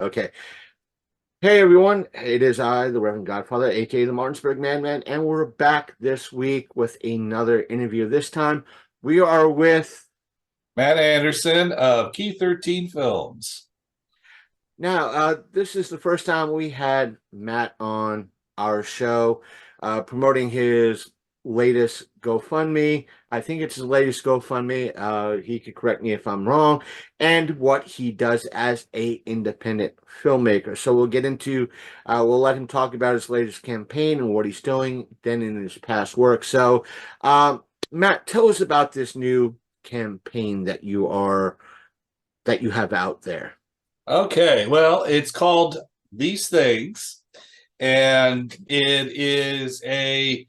Okay. Hey everyone, it is I, the Reverend Godfather, aka the Martinsburg Madman, and we're back this week with another interview. This time we are with Matt Anderson of Key 13 Films. this is the first time we had Matt on our show, promoting his latest GoFundMe. I think it's his latest GoFundMe. He could correct me if I'm wrong, and what he does as a independent filmmaker. So we'll let him talk about his latest campaign and what he's doing, then in his past work. So, Matt, tell us about this new campaign that you have out there. Okay, well, it's called These Things, and it is a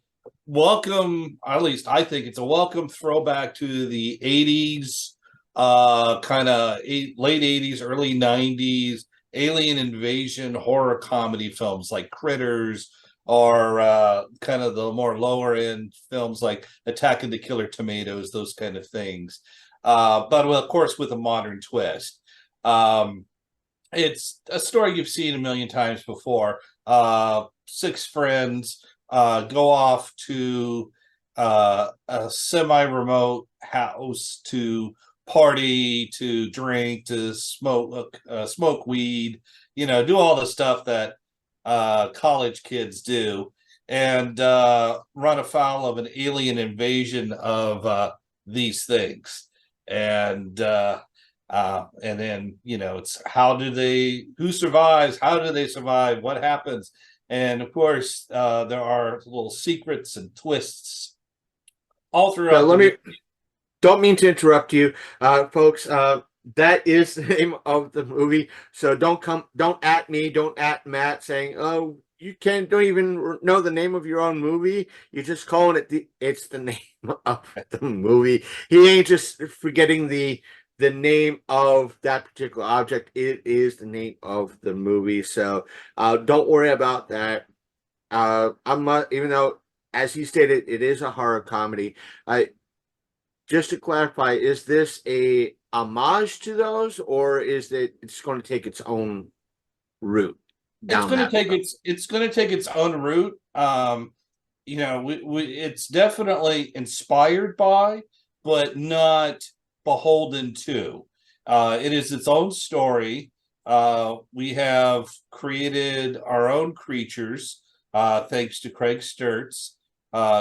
welcome, at least I think it's a welcome throwback to the 80s, kind of late 80s, early 90s alien invasion horror comedy films like Critters or kind of the more lower end films like Attack of the Killer Tomatoes, those kind of things. But well, of course, with a modern twist. Um, it's a story you've seen a million times before. Six friends go off to a semi-remote house to party, to drink, to smoke weed, do all the stuff that college kids do, and run afoul of an alien invasion of these things. And then, it's who survives? How do they survive? What happens? And of course, there are little secrets and twists all But throughout the let me movie. Don't mean to interrupt you, folks. That is the name of the movie. So don't at me, don't at Matt saying, "Oh, you don't even know the name of your own movie." You're just calling it's the name of the movie. He ain't just forgetting the name of that particular object. It is the name of the movie. So don't worry about that. I'm not, even though, as he stated, it is a horror comedy. I Just to clarify, is this a homage to those, or is it's going to take its own route It's down going to that take road? its own route. It's definitely inspired by, but not beholden to. It is its own story. We have created our own creatures, thanks to Craig Sturts.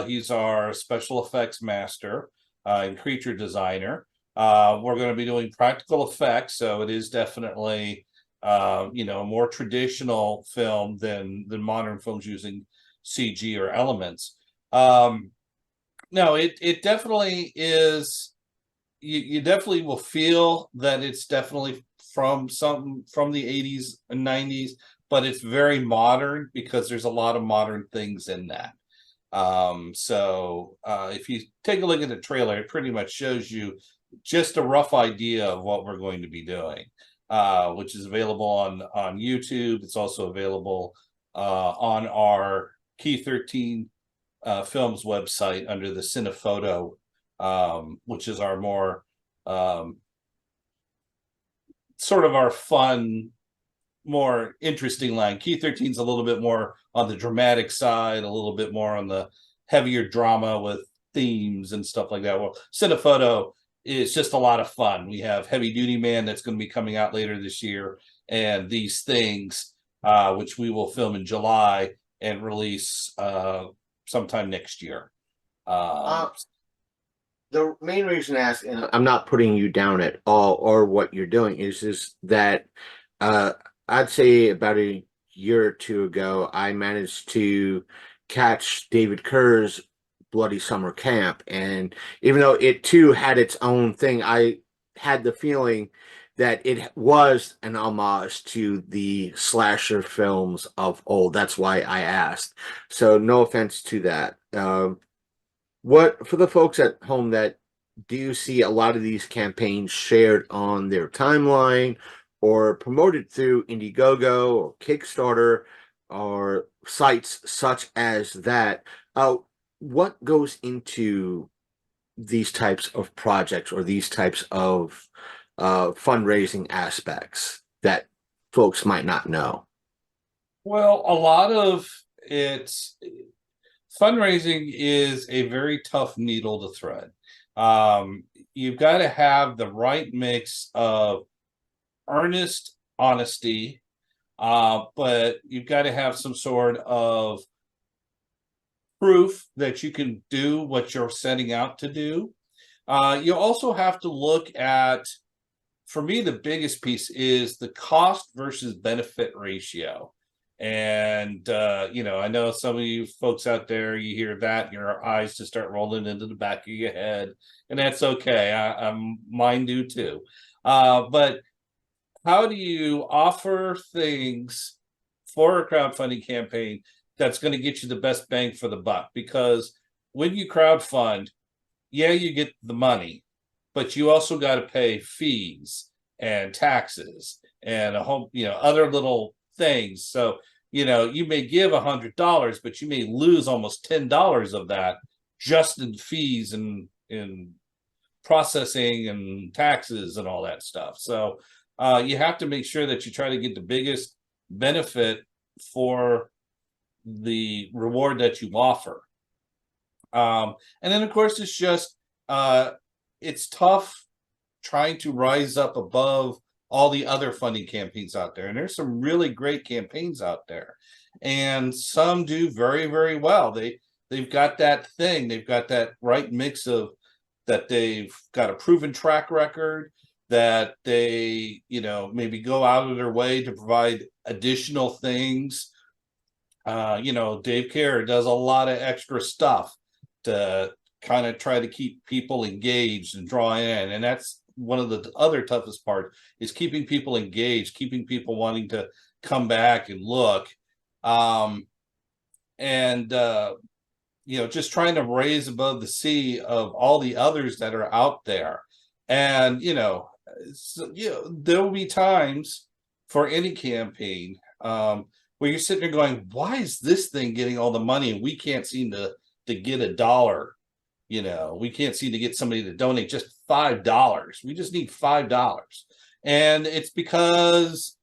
He's our special effects master and creature designer. We're going to be doing practical effects, so it is definitely a more traditional film than modern films using CG or elements. No, it definitely is. You definitely will feel that it's definitely from the 80s and 90s, but it's very modern because there's a lot of modern things in that. So if you take a look at the trailer, it pretty much shows you just a rough idea of what we're going to be doing, which is available on YouTube. It's also available on our Key 13 Films website under the Cinephoto, which is our more um, sort of our fun, more interesting line. Key 13 is a little bit more on the dramatic side, a little bit more on the heavier drama with themes and stuff like that. Well, Cinephoto is just a lot of fun. We have Heavy Duty Man that's going to be coming out later this year, and These Things, which we will film in July and release sometime next year. Um, Uh, the main reason I ask, and I'm not putting you down at all or what you're doing, is that uh, I'd say about a year or two ago, I managed to catch David Kerr's Bloody Summer Camp. And even though it too had its own thing, I had the feeling that it was an homage to the slasher films of old. That's why I asked. So no offense to that. What for the folks at home that do you see a lot of these campaigns shared on their timeline or promoted through IndieGoGo or Kickstarter or sites such as that? What goes into these types of projects or these types of fundraising aspects that folks might not know? Well, a lot of it's fundraising is a very tough needle to thread. Um, you've got to have the right mix of earnest honesty, but you've got to have some sort of proof that you can do what you're setting out to do. You also have to look at, for me, the biggest piece is the cost versus benefit ratio. And I know some of you folks out there, you hear that, your eyes just start rolling into the back of your head, and that's okay. Mine do too. But how do you offer things for a crowdfunding campaign that's going to get you the best bang for the buck? Because when you crowdfund, yeah, you get the money, but you also got to pay fees and taxes and other little things. So, you may give $100, but you may lose almost $10 of that just in fees and in processing and taxes and all that stuff. So, you have to make sure that you try to get the biggest benefit for the reward that you offer. And then of course it's tough trying to rise up above all the other funding campaigns out there. And there's some really great campaigns out there. And some do very, very well. They've got that thing, they've got that right mix of that they've got a proven track record, that they, maybe go out of their way to provide additional things. Dave Kerr does a lot of extra stuff to kind of try to keep people engaged and draw in. And that's one of the other toughest part, is keeping people engaged, keeping people wanting to come back and look. And just trying to raise above the sea of all the others that are out there. And, there will be times for any campaign where you're sitting there going, why is this thing getting all the money and we can't seem to get a dollar? We can't seem to get somebody to donate just $5. We just need $5. And it's because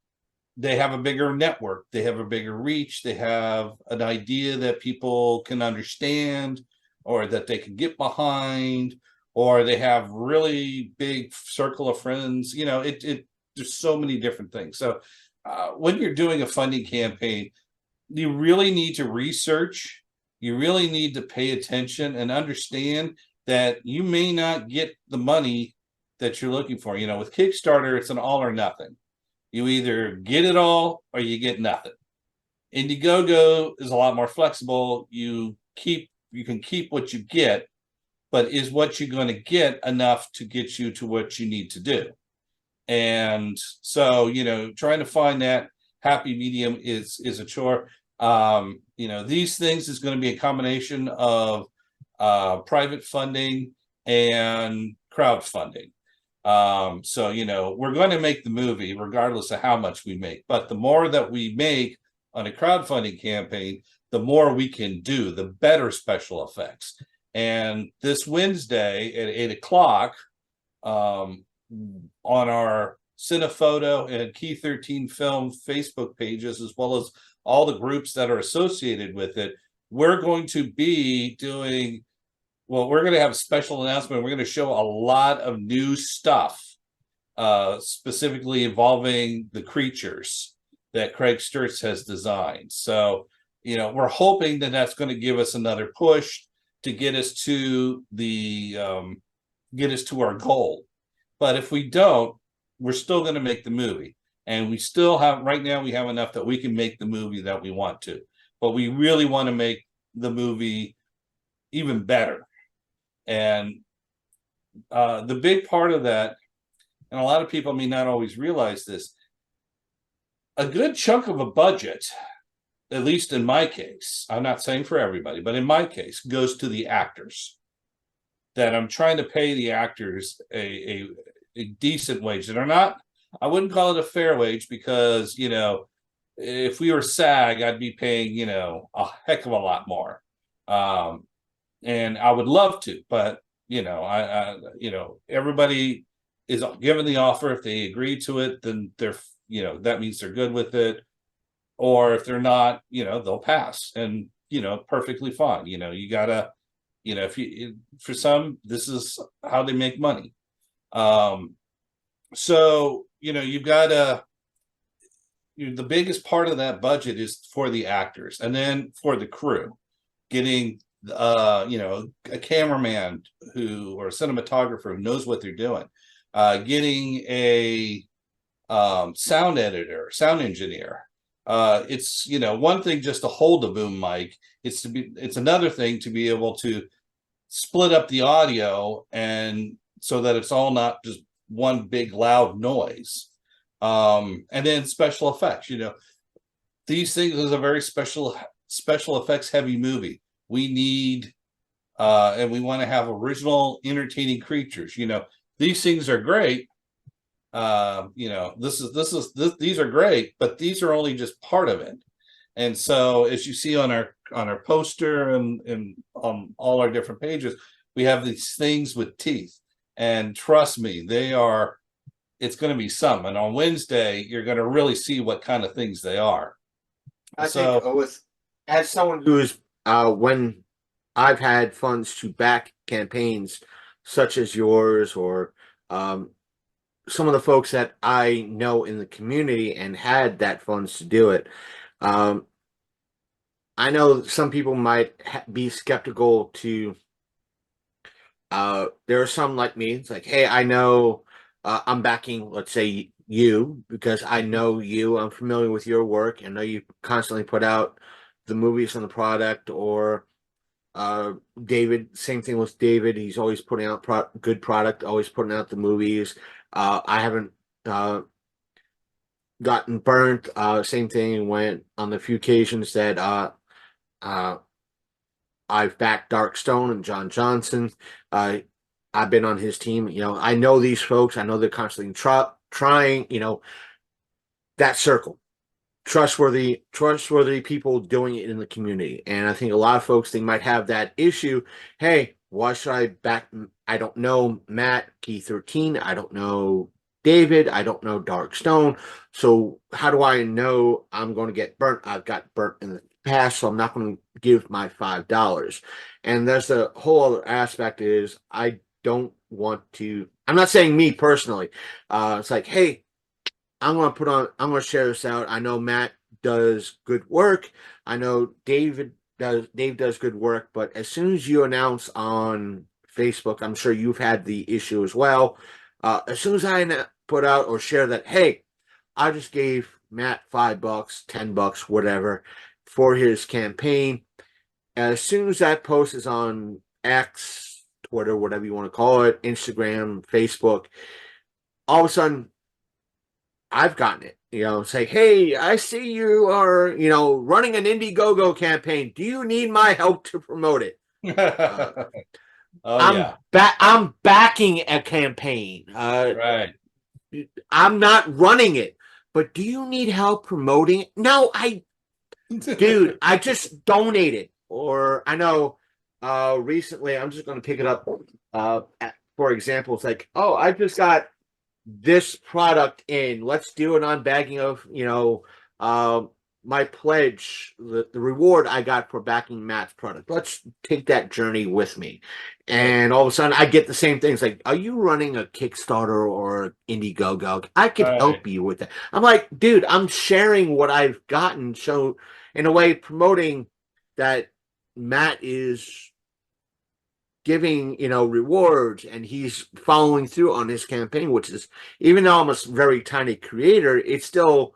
they have a bigger network, they have a bigger reach, they have an idea that people can understand or that they can get behind, or they have really big circle of friends. There's so many different things. So when you're doing a funding campaign, you really need to research, you really need to pay attention and understand that you may not get the money that you're looking for. With Kickstarter, it's an all or nothing. You either get it all or you get nothing. IndieGoGo is a lot more flexible. You can keep what you get, but is what you're going to get enough to get you to what you need to do? And so, trying to find that happy medium is a chore. These things is going to be a combination of private funding and crowdfunding. So, we're going to make the movie regardless of how much we make, but the more that we make on a crowdfunding campaign, the more we can do, the better special effects. And this Wednesday at 8 o'clock, on our Cinephoto and Key 13 Film Facebook pages, as well as all the groups that are associated with it, we're going to be doing, we're going to have a special announcement. We're going to show a lot of new stuff, specifically involving the creatures that Craig Sturz has designed. So, we're hoping that that's going to give us another push to get us to our goal. But if we don't, we're still going to make the movie. And we still have, right now, we have enough that we can make the movie that we want to. But we really want to make the movie even better. And the big part of that, and a lot of people may not always realize this, a good chunk of a budget, at least in my case, I'm not saying for everybody, but in my case, goes to the actors. That I'm trying to pay the actors a decent wage. That are not, I wouldn't call it a fair wage, because, if we were SAG, I'd be paying, a heck of a lot more. And I would love to, but, everybody is given the offer. If they agree to it, then they're that means they're good with it. Or if they're not, they'll pass, and perfectly fine. You gotta, if you for some, this is how they make money. Um, so you've got to, the biggest part of that budget is for the actors, and then for the crew, getting a cameraman who, or a cinematographer who knows what they're doing, getting a sound editor, sound engineer. It's one thing just to hold a boom mic. It's another thing to be able to split up the audio, and so that it's all not just one big loud noise. And then special effects. These things is a very special effects heavy movie. We need and we want to have original, entertaining creatures. These things are great. These are great, but these are only just part of it. And so, as you see on our poster and on all our different pages, we have these things with teeth. And trust me, it's going to be some. And on Wednesday, you're going to really see what kind of things they are. I think as someone who's when I've had funds to back campaigns such as yours, or some of the folks that I know in the community and had that funds to do it. I know some people might be skeptical to. There are some like me. It's like, hey, I know I'm backing, let's say, you because I know you. I'm familiar with your work. I know you constantly put out the movies and the product. Or David, same thing with David. He's always putting out good product, always putting out the movies. I haven't gotten burnt. Same thing went on the few occasions that uh, I've backed Darkstone and John Johnson. I've been on his team. I know these folks. I know they're constantly trying. That circle, trustworthy people doing it in the community. And I think a lot of folks, they might have that issue. Hey, why should I back? I don't know Matt Key 13. I don't know David. I don't know Darkstone. So how do I know I'm going to get burnt? I've got burnt in the past, so I'm not going to give my $5. And there's the whole other aspect is I don't want to. I'm not saying me personally. It's like, hey, I'm going to share this out. I know Matt does good work. I know Dave does good work, but as soon as you announce on Facebook, I'm sure you've had the issue as well. As soon as I put out or share that, hey, I just gave Matt $5, $10, whatever, for his campaign. As soon as that post is on X, Twitter, whatever you want to call it, Instagram, Facebook, all of a sudden I've gotten it. Say, hey, I see you are, running an IndieGoGo campaign. Do you need my help to promote it? Oh I'm yeah. I'm backing a campaign. Right. I'm not running it, but do you need help promoting it? No, dude, I just donated. Or I know recently, I'm just going to pick it up. For example, it's like, oh, I just got this product in. Let's do an unbagging of, my pledge, the reward I got for backing Matt's product. Let's take that journey with me. And all of a sudden I get the same things like, are you running a Kickstarter or IndieGoGo? I could Right. help you with that. I'm like, dude, I'm sharing what I've gotten. So in a way, promoting that Matt is giving rewards, and he's following through on his campaign, which is, even though I'm a very tiny creator, it's still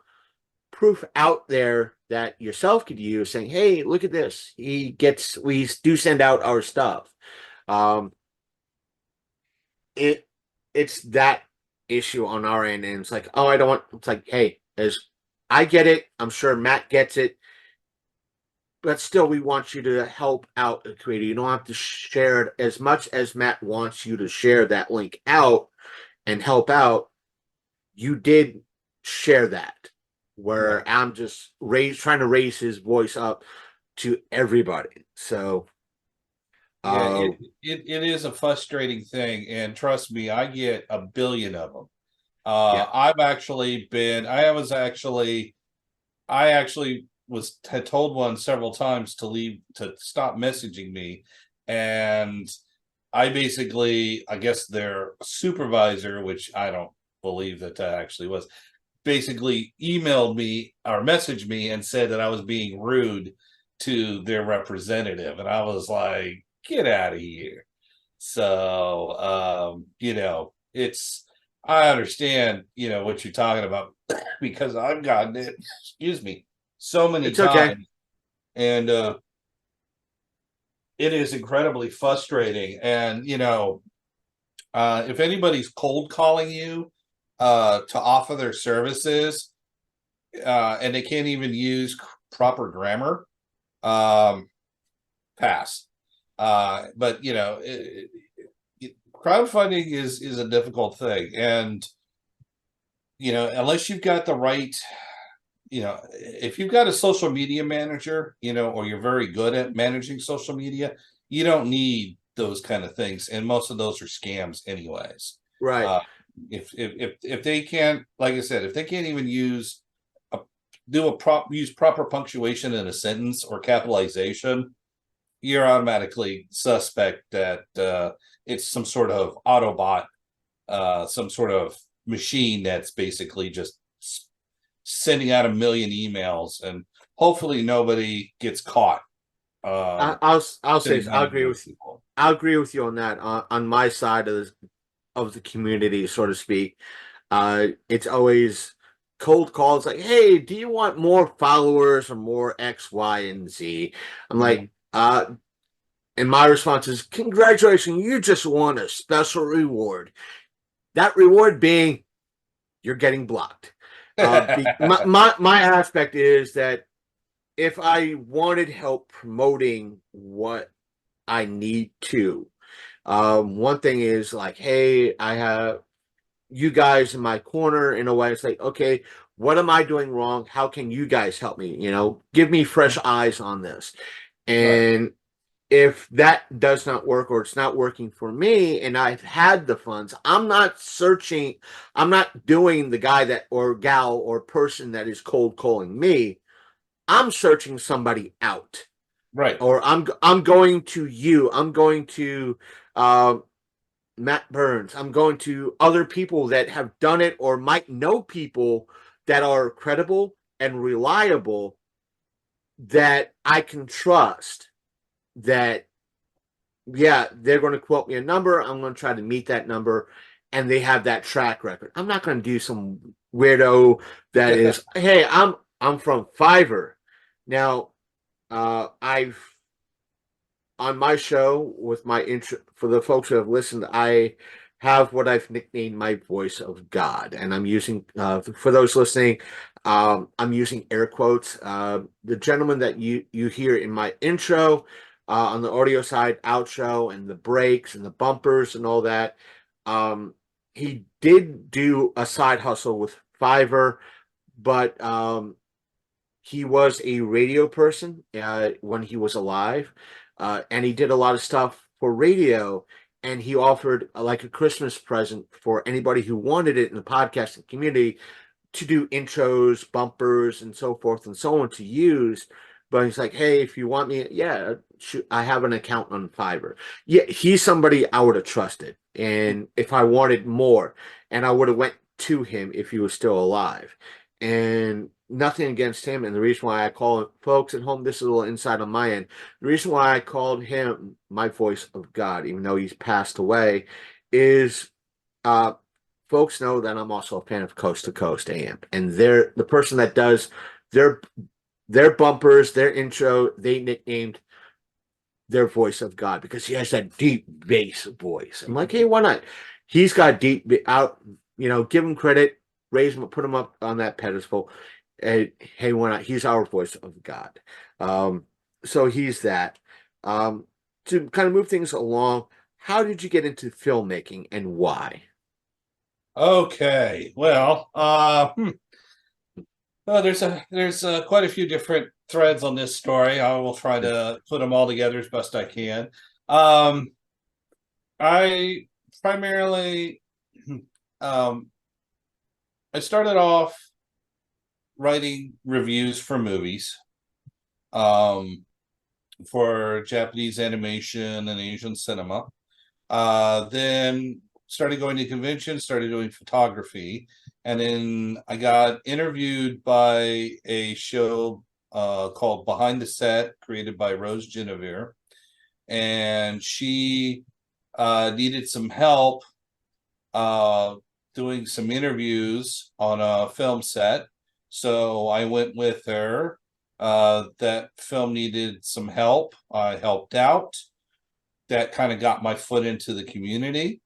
proof out there that yourself could use, saying, hey, look at this, we do send out our stuff. Um it it's that issue on our end, and it's like, oh, I don't want, it's like, hey, as I get it, I'm sure Matt gets it, but still, we want you to help out a creator. You don't have to share it as much as Matt wants you to share that link out and help out. You did share that, where Right. I'm just trying to raise his voice up to everybody. So, Yeah, uh, it is a frustrating thing, and trust me, I get a billion of them. Yeah. I've actually been. I had told one several times to leave to stop messaging me, and I basically, I guess their supervisor, which I don't believe that actually was, basically emailed me or messaged me and said that I was being rude to their representative, and I was like, get out of here. So, it's, I understand, what you're talking about because I've gotten it, excuse me, so many It's okay. times. And it is incredibly frustrating. And, if anybody's cold calling you to offer their services, and they can't even use proper grammar, um, pass. But crowdfunding is a difficult thing, and unless you've got the right, if you've got a social media manager, or you're very good at managing social media, you don't need those kind of things, and most of those are scams anyways. Right. uh if they can't, like I said, if they can't even a use proper punctuation in a sentence or capitalization, you're automatically suspect that it's some sort of Autobot, some sort of machine that's basically just sending out a million emails, and hopefully nobody gets caught I'll say sending this. money to those people. I'll agree with you on that. On my side of the community, so to speak, it's always cold calls like, "Hey, do you want more followers or more X, Y, and Z?" I'm like, Mhm. and my response is, "Congratulations, you just won a special reward. That reward being you're getting blocked." My aspect is that if I wanted help promoting what I need to, one thing is like, hey, I have you guys in my corner in a way. It's like, okay, what am I doing wrong? How can you guys help me? Give me fresh eyes on this. Right, And if that does not work or it's not working for me and I've had the funds, I'm not searching, I'm not doing the guy that or gal or person that is cold calling me. I'm searching somebody out. right, Or I'm going to you. I'm going to uh, Matt Burns. I'm going to other people that have done it or might know people that are credible and reliable that I can trust. That yeah, they're going to quote me a number. I'm going to try to meet that number, and they have that track record. I'm not going to do some weirdo that is, hey, I'm from Fiverr. Now, I've on my show with my intro for the folks who have listened, I have what I've nicknamed my voice of God, and I'm using for those listening, I'm using air quotes. The gentleman that you hear in my intro, on the audio side, outro, and the breaks and the bumpers and all that, um, he did do a side hustle with Fiverr, but he was a radio person when he was alive, and he did a lot of stuff for radio. And he offered like a Christmas present for anybody who wanted it in the podcasting community to do intros, bumpers, and so forth and so on to use. But he's like, hey, if you want me, yeah, I have an account on Fiverr. Yeah, he's somebody I would have trusted, and if I wanted more, and I would have went to him if he was still alive. And nothing against him. And the reason why I call it, folks at home, this is a little inside on my end. The reason why I called him my voice of God, even though he's passed away, is uh, folks know that I'm also a fan of Coast to Coast AM, and they're the person that does their their bumpers, their intro. They nicknamed their voice of God because he has that deep bass voice. I'm like, hey, why not? He's got deep out. Give him credit, raise him, put him up on that pedestal. And hey, why not? He's our voice of God. Um, so he's that. To kind of move things along, how did you get into filmmaking and why? okay, well, there's quite a few different threads on this story. I will try to put them all together as best I can. um I primarily, um I started off writing reviews for movies, um, for Japanese animation and Asian cinema. Then started going to conventions, started doing photography, and then I got interviewed by a show called Behind the Set, created by Rose Genevieve, and she needed some help uh, doing some interviews on a film set. So I went with her. That film needed some help. I helped out. That kind of got my foot into the community.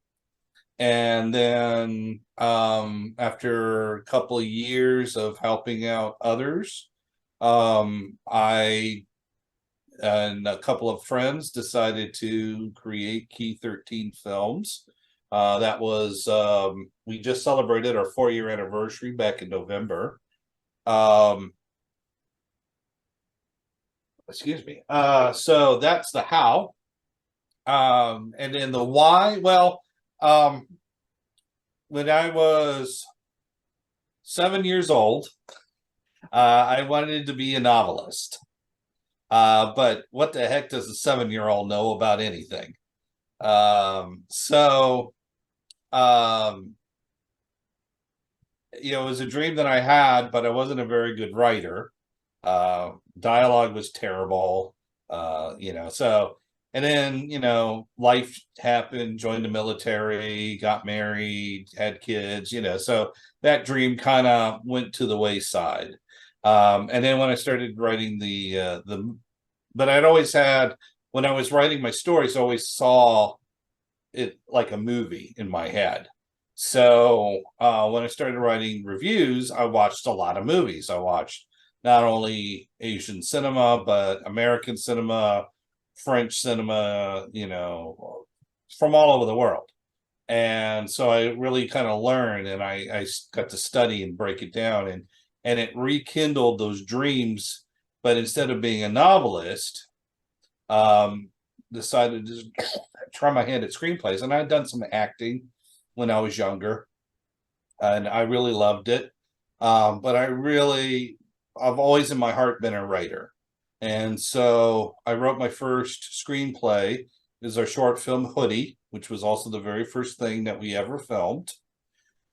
And then after a couple of years of helping out others, I and a couple of friends decided to create Key 13 Films. That was we just celebrated our 4-year anniversary back in November. Um, excuse me. So that's the how. And then the why. Well, um, when I was 7 years old, I wanted to be a novelist. But what the heck does a 7-year-old know about anything? So it was a dream that I had, but I wasn't a very good writer. Dialogue was terrible. So and then life happened, joined the military, got married, had kids, so that dream kind of went to the wayside. And then when I started writing but I'd always had, when I was writing my stories, I always saw it like a movie in my head. So when I started writing reviews, I watched a lot of movies. I watched not only Asian cinema, but American cinema, French cinema, from all over the world. And so I really kind of learned, and I got to study and break it down, and it rekindled those dreams. But instead of being a novelist, decided to try my hand at screenplays. And I'd done some acting when I was younger, and I really loved it. But I've always in my heart been a writer. And so I wrote my first screenplay. Is our short film Hoodie, which was also the very first thing that we ever filmed.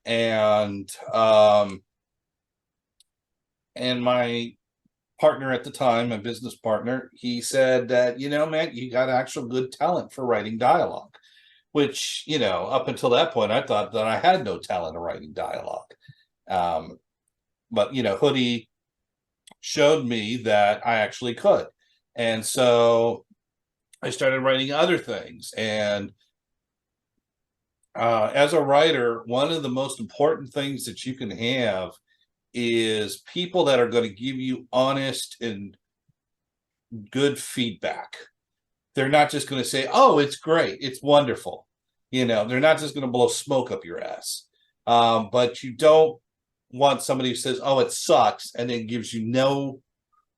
And my partner at the time, my business partner, he said that, man, you got actual good talent for writing dialogue, which, up until that point, I thought that I had no talent of writing dialogue. But, Hoodie showed me that I actually could. And so I started writing other things. And as a writer, one of the most important things that you can have is people that are going to give you honest and good feedback. They're not just going to say, oh, it's great, it's wonderful. They're not just going to blow smoke up your ass. But you don't want somebody who says, oh, it sucks, and then gives you no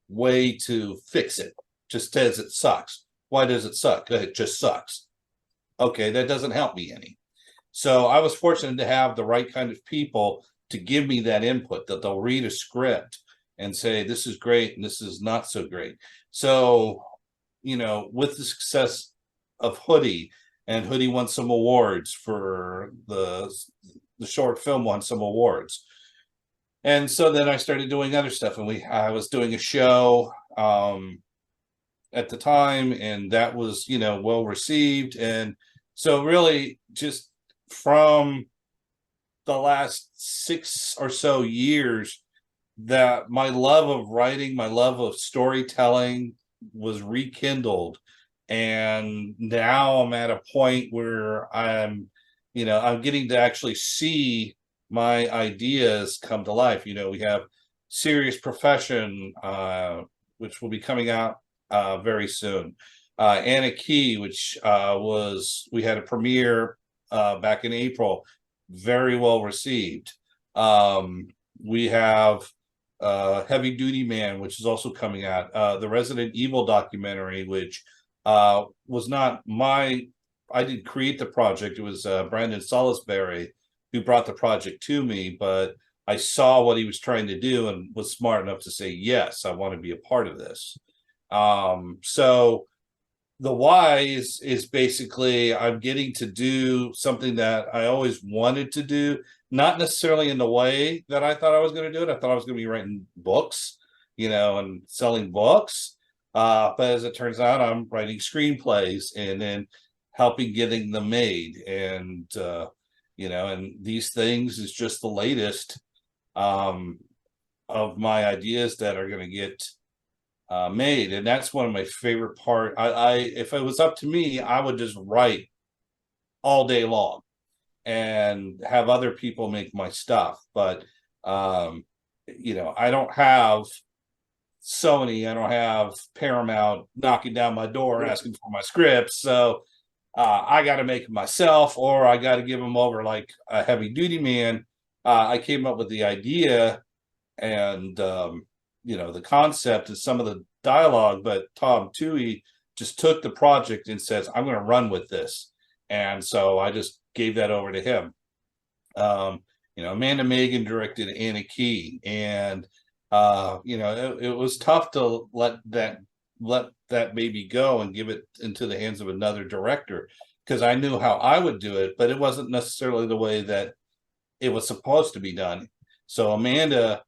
way to fix it. Just says it sucks. Why does it suck? It just sucks. Okay, that doesn't help me any. So I was fortunate to have the right kind of people to give me that input, that they'll read a script and say, this is great and this is not so great. So, with the success of Hoodie, and Hoodie won some awards for the short film, won some awards. And so then I started doing other stuff, and I was doing a show at the time, and that was, well received. And so really just from the last 6 or so years, that my love of writing, my love of storytelling was rekindled. And now I'm at a point where I'm getting to actually see my ideas come to life. We have Serious Profession, which will be coming out very soon. Anna Key, which we had a premiere back in April, very well received. We have Heavy Duty Man, which is also coming out. The Resident Evil documentary, which was not I didn't create the project. It was Brandon Salisbury who brought the project to me, but I saw what he was trying to do and was smart enough to say, yes, I want to be a part of this. So the why is basically I'm getting to do something that I always wanted to do, not necessarily in the way that I thought I was going to do it. I thought I was going to be writing books, and selling books. But as it turns out, I'm writing screenplays and then helping getting them made. And and these things is just the latest um, of my ideas that are going to get made, and that's one of my favorite part. I if it was up to me, I would just write all day long and have other people make my stuff. But I don't have Sony, I don't have Paramount knocking down my door asking for my scripts, so I got to make it myself, or I got to give them over like a heavy duty man. I came up with the idea and the concept and some of the dialogue, but Tom Toohey just took the project and says, I'm going to run with this. And so I just gave that over to him. Amanda Megan directed Anna Key, and it was tough to let that baby go and give it into the hands of another director, because I knew how I would do it, but it wasn't necessarily the way that it was supposed to be done. So Amanda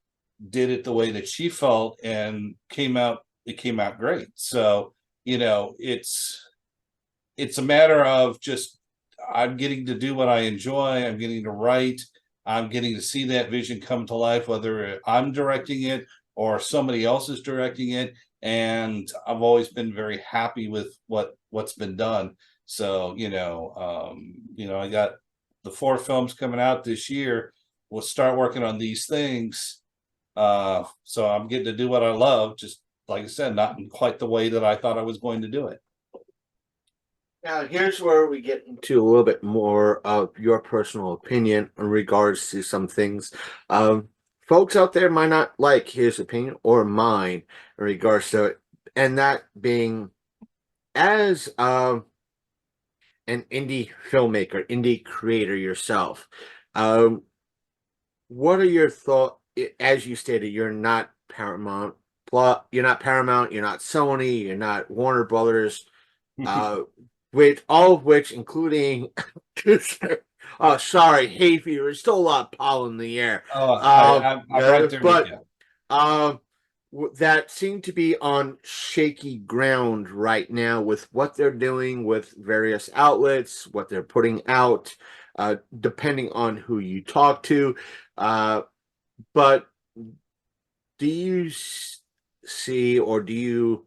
did it the way that she felt, and it came out great. So it's a matter of just, I'm getting to do what I enjoy. I'm getting to write. I'm getting to see that vision come to life, whether I'm directing it or somebody else is directing it. And I've always been very happy with what's been done. So I got the 4 films coming out this year. We'll start working on these things. So I'm getting to do what I love, just like I said, not in quite the way that I thought I was going to do it. Now, here's where we get into a little bit more of your personal opinion in regards to some things. Folks out there might not like his opinion or mine in regards to it, and that being, as an indie filmmaker, indie creator yourself, what are your thoughts? As you stated, you're not Paramount, you're not Paramount, you're not Sony, you're not Warner Brothers, with all of which, including, oh, sorry, hay fever. There's still a lot of pollen in the air. I'm right there with But you. that seem to be on shaky ground right now with what they're doing with various outlets, what they're putting out, depending on who you talk to. But do you see, or do you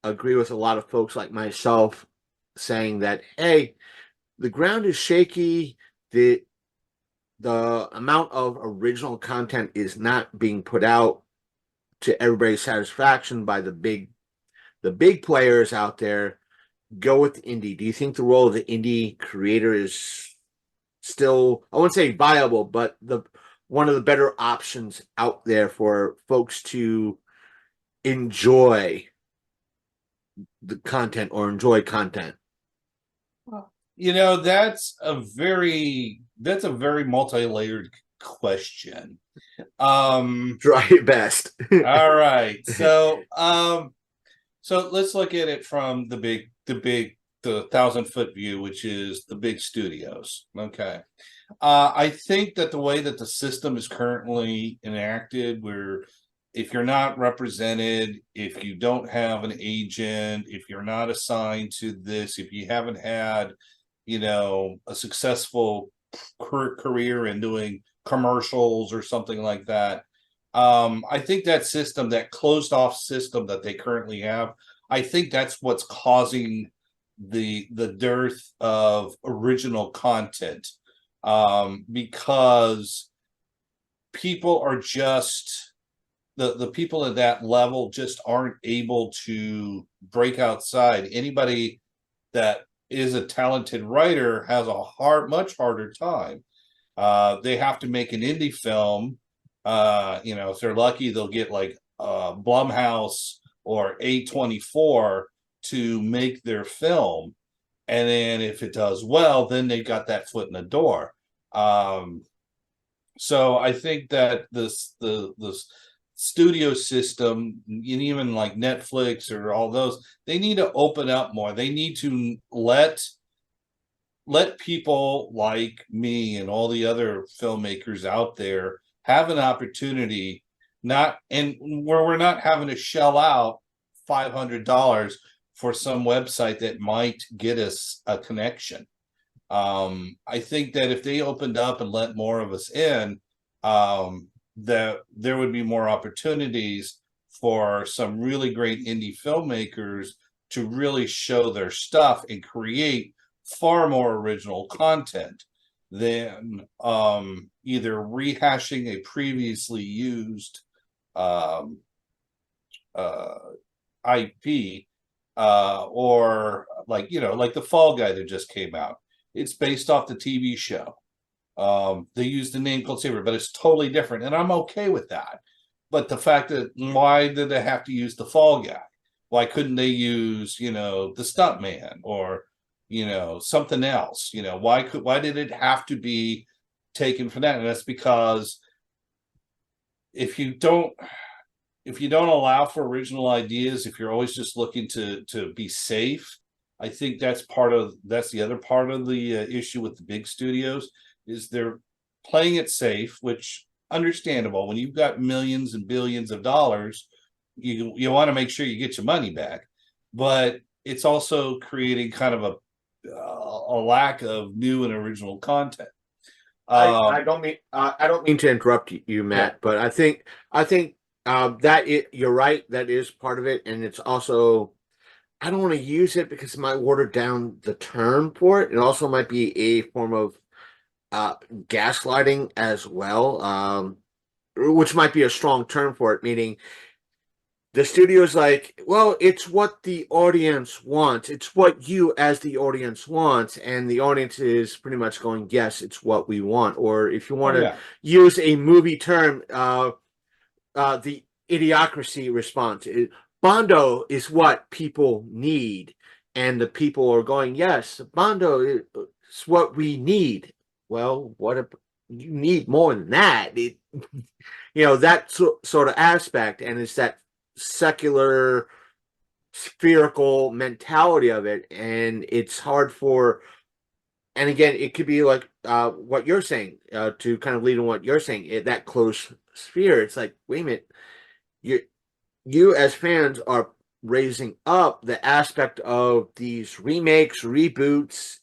agree with a lot of folks like myself saying that, hey, the ground is shaky, the amount of original content is not being put out to everybody's satisfaction by the big players out there? Go with the indie. Do you think the role of the indie creator is still, I wouldn't say viable, but one of the better options out there for folks to enjoy the content or enjoy content? That's a very multi-layered question. Try your best. All right. So let's look at it from the 1,000-foot view, which is the big studios. Okay. I think that the way that the system is currently enacted, where if you're not represented, if you don't have an agent, if you're not assigned to this, if you haven't had, a successful career in doing commercials or something like that, I think that system, that closed off system that they currently have, I think that's what's causing the dearth of original content, because people are just the people at that level just aren't able to break outside. Anybody that is a talented writer has a much harder time. They have to make an indie film. If they're lucky, they'll get like Blumhouse or A24 to make their film. And then if it does well, then they've got that foot in the door. So I think that the studio system, and even like Netflix or all those, they need to open up more. They need to let people like me and all the other filmmakers out there have an opportunity, not and where we're not having to shell out $500 for some website that might get us a connection. I think that if they opened up and let more of us in, that there would be more opportunities for some really great indie filmmakers to really show their stuff and create far more original content than either rehashing a previously used um, uh, IP, or like like the Fall Guy that just came out. It's based off the TV show. They use the name Cold Saber, but it's totally different, and I'm okay with that. But the fact that why did they have to use the Fall Guy? Why couldn't they use the Stuntman or something else? Why did it have to be taken for that? And that's because if you don't if you don't allow for original ideas, if you're always just looking to be safe, I think that's the other part of the issue with the big studios is they're playing it safe, which understandable. When you've got millions and billions of dollars, you want to make sure you get your money back, but it's also creating kind of a lack of new and original content. I don't mean to interrupt you, Yeah, Matt, but I think you're right. That is part of it, and it's also I don't want to use it because it might water down the term for it. It also might be a form of gaslighting as well, which might be a strong term for it, meaning the studio's like, well, it's what the audience wants. It's what you as the audience wants. And the audience is pretty much going, yes, it's what we want. Or if you oh want to yeah, use a movie term, the idiocracy response. Bondo is what people need. And the people are going, yes, Bondo is what we need. Well, what if you need more than that? That sort of aspect. And it's that secular spherical mentality of it. And it's hard for, and again, it could be like what you're saying, to kind of lead on what you're saying, that close sphere. It's like, wait a minute, you you as fans are raising up the aspect of these remakes, reboots,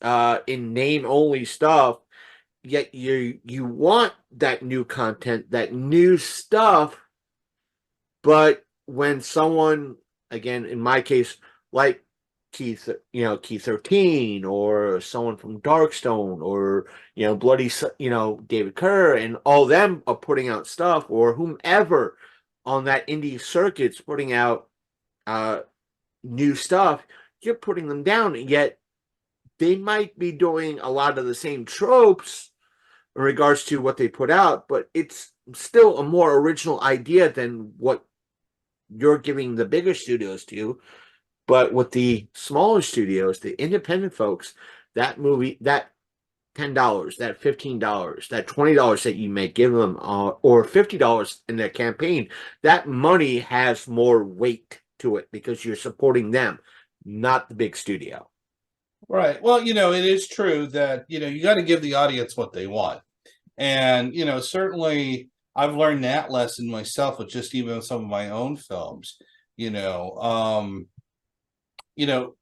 in name only stuff. Yet you want that new content, that new stuff. But when someone, again, in my case, like Keith 13, or someone from Darkstone, or Bloody, David Kerr, and all them are putting out stuff, or whomever on that indie circuit's putting out uh, new stuff, you're putting them down. And yet they might be doing a lot of the same tropes in regards to what they put out, but it's still a more original idea than what you're giving the bigger studios to. But with the smaller studios, the independent folks, that movie, that $10, that $15, that $20 that you may give them, or $50 in their campaign, that money has more weight to it because you're supporting them, not the big studio. right. Well, it is true that you got to give the audience what they want. And, certainly I've learned that lesson myself with just even some of my own films. You know, um, you know,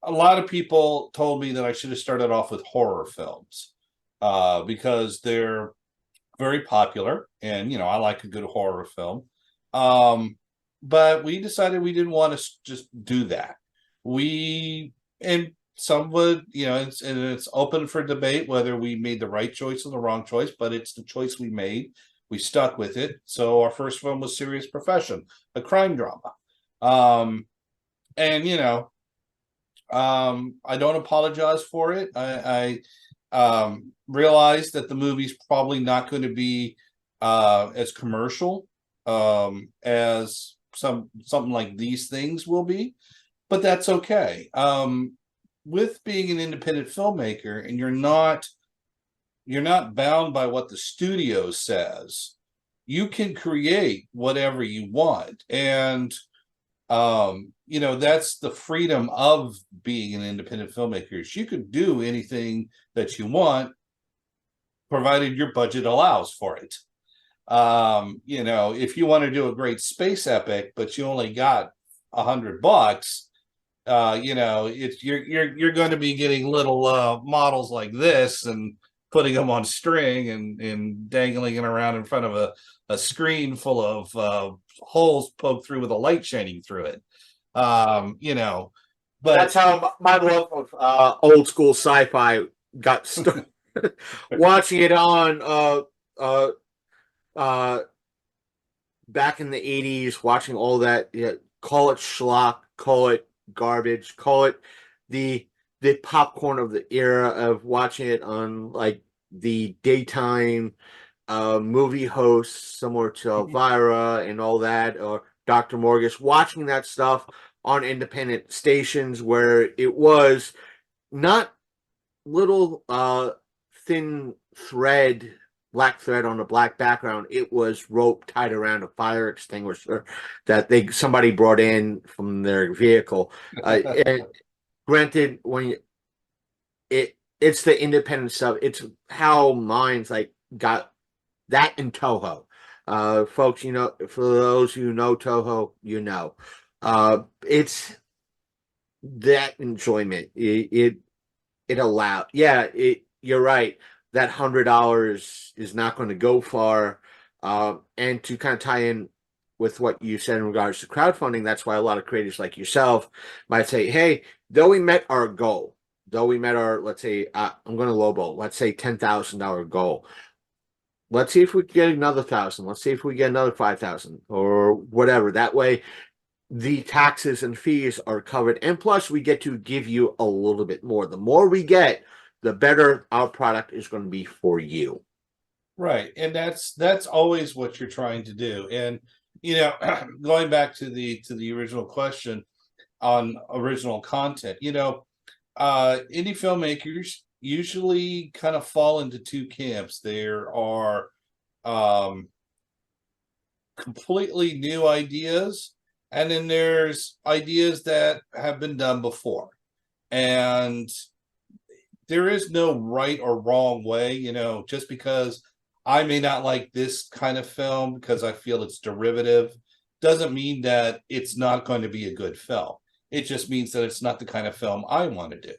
a lot of people told me that I should have started off with horror films, because they're very popular, and I like a good horror film. Um, but we decided we didn't want to just do that. We and some would, it's open for debate whether we made the right choice or the wrong choice, but it's the choice we made. We stuck with it. So our first film was Serious Profession, a crime drama. Um, and I don't apologize for it. I realize that the movie's probably not going to be as commercial as something like These Things will be, but that's okay. With being an independent filmmaker and you're not you're not bound by what the studio says. You can create whatever you want. And that's the freedom of being an independent filmmaker. You could do anything that you want, provided your budget allows for it. If you want to do a great space epic, but you only got $100, it's you're going to be getting little models like this and putting them on string and dangling it around in front of a screen full of holes poked through with a light shining through it. But That's how my love of old school sci-fi got started. Watching it on uh, uh, back in the 80s, watching all that, yeah, call it schlock, call it garbage, call it the popcorn of the era of watching it on like the daytime movie hosts similar to Elvira and all that, or Dr. Morgus, watching that stuff on independent stations where it was not little thin thread, black thread on a black background. It was rope tied around a fire extinguisher that somebody brought in from their vehicle. And granted, it's the independent stuff. It's how minds like got that in Toho. Folks, for those who know Toho, it's that enjoyment. It allowed, yeah, you're right. That $100 is not going to go far. And to kind of tie in with what you said in regards to crowdfunding, that's why a lot of creators like yourself might say, hey, though we met our goal, though we met our, let's say, I'm going to lowball, let's say $10,000 goal. Let's see if we get another 1,000. Let's see if we get another 5,000 or whatever. That way, the taxes and fees are covered, and plus we get to give you a little bit more. The more we get, the better our product is going to be for you. Right, and that's always what you're trying to do. And going back to the original question on original content, indie filmmakers usually kind of fall into two camps. There are completely new ideas, and then there's ideas that have been done before. And there is no right or wrong way, just because I may not like this kind of film because I feel it's derivative, doesn't mean that it's not going to be a good film. It just means that it's not the kind of film I want to do.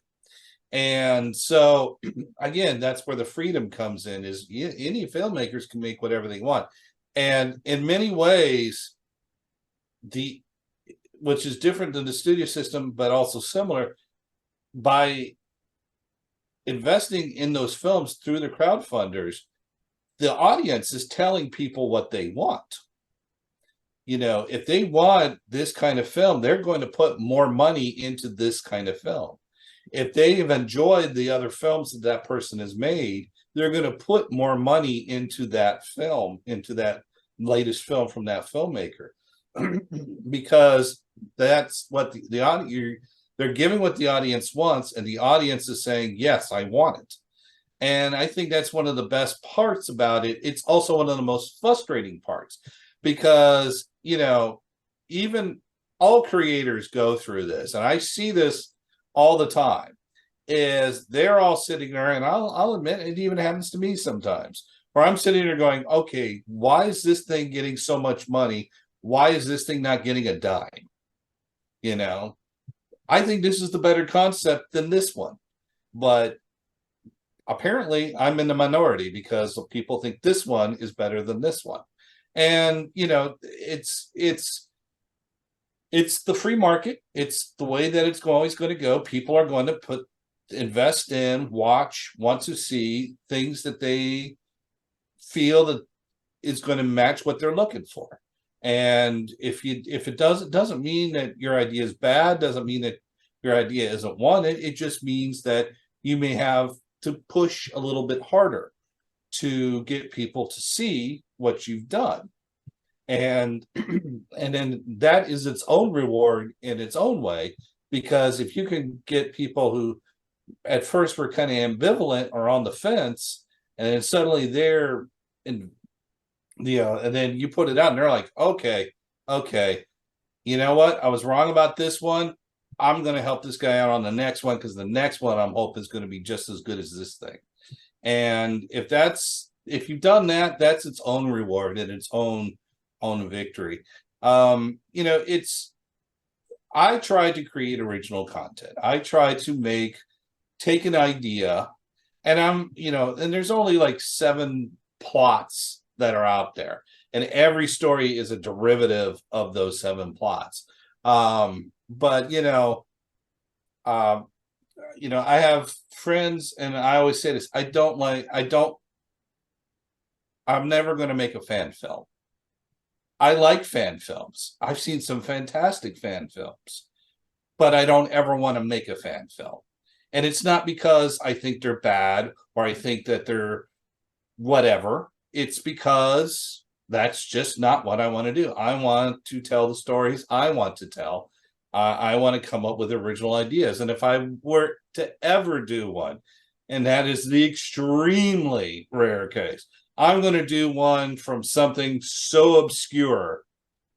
And so, again, that's where the freedom comes in, is any filmmakers can make whatever they want. And in many ways, which is different than the studio system, but also similar, by investing in those films through the crowdfunders, the audience is telling people what they want. If they want this kind of film, they're going to put more money into this kind of film. If they've enjoyed the other films that person has made, they're going to put more money into that film, into that latest film from that filmmaker, because that's what the audience, they're giving what the audience wants, and the audience is saying, yes, I want it. And I think that's one of the best parts about it. It's also one of the most frustrating parts, because, even all creators go through this, and I see this all the time, is they're all sitting there, and I'll admit it even happens to me sometimes, where I'm sitting there going, okay, why is this thing getting so much money? Why is this thing not getting a dime? I think this is the better concept than this one. But apparently I'm in the minority because people think this one is better than this one. And it's the free market. It's the way that it's always going to go. People are going to invest in, watch, want to see things that they feel that is going to match what they're looking for. And if it doesn't mean that your idea is bad, doesn't mean that your idea isn't wanted. It just means that you may have to push a little bit harder to get people to see what you've done. And and then that is its own reward in its own way, because if you can get people who at first were kind of ambivalent or on the fence, and then suddenly they're in, and then you put it out and they're like, okay, you know what? I was wrong about this one. I'm going to help this guy out on the next one, because the next one I'm hoping is going to be just as good as this thing. And if you've done that, that's its own reward and its own victory. It's I try to create original content. I try to take an idea, and and there's only like 7 plots that are out there, and every story is a derivative of those 7 plots. But I have friends, and I always say this: I'm never going to make a fan film. I like fan films. I've seen some fantastic fan films, but I don't ever want to make a fan film. And it's not because I think they're bad or I think that they're whatever. It's because that's just not what I want to do. I want to tell the stories I want to tell. I want to come up with original ideas. And if I were to ever do one, and that is the extremely rare case, I'm going to do one from something so obscure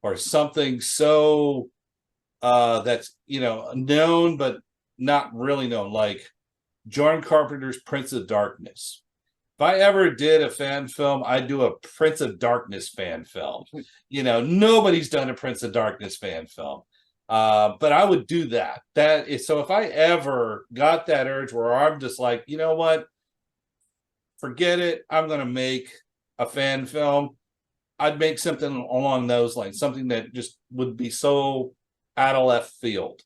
or something so that's known but not really known, like John Carpenter's Prince of Darkness. If I ever did a fan film, I'd do a Prince of Darkness fan film. Nobody's done a Prince of Darkness fan film. But I would do that. So if I ever got that urge where I'm just like, you know what, forget it, I'm going to make a fan film, I'd make something along those lines, something that just would be so out of left field.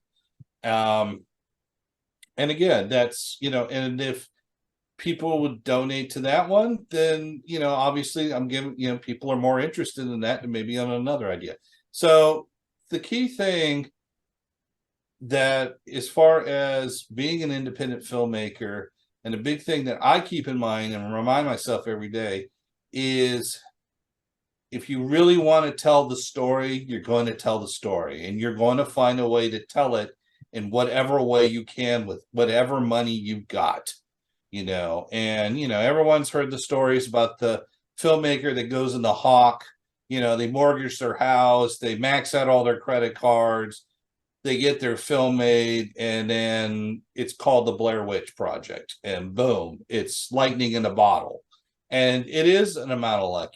And again, that's, and if people would donate to that one, then, obviously I'm giving, people are more interested in that than maybe on another idea. So the key thing that, as far as being an independent filmmaker, and the big thing that I keep in mind and remind myself every day is, if you really want to tell the story, you're going to tell the story, and you're going to find a way to tell it in whatever way you can with whatever money you've got, and, everyone's heard the stories about the filmmaker that goes in the hawk, they mortgage their house, they max out all their credit cards, they get their film made, and then it's called the Blair Witch Project, and boom, it's lightning in a bottle. And it is an amount of luck,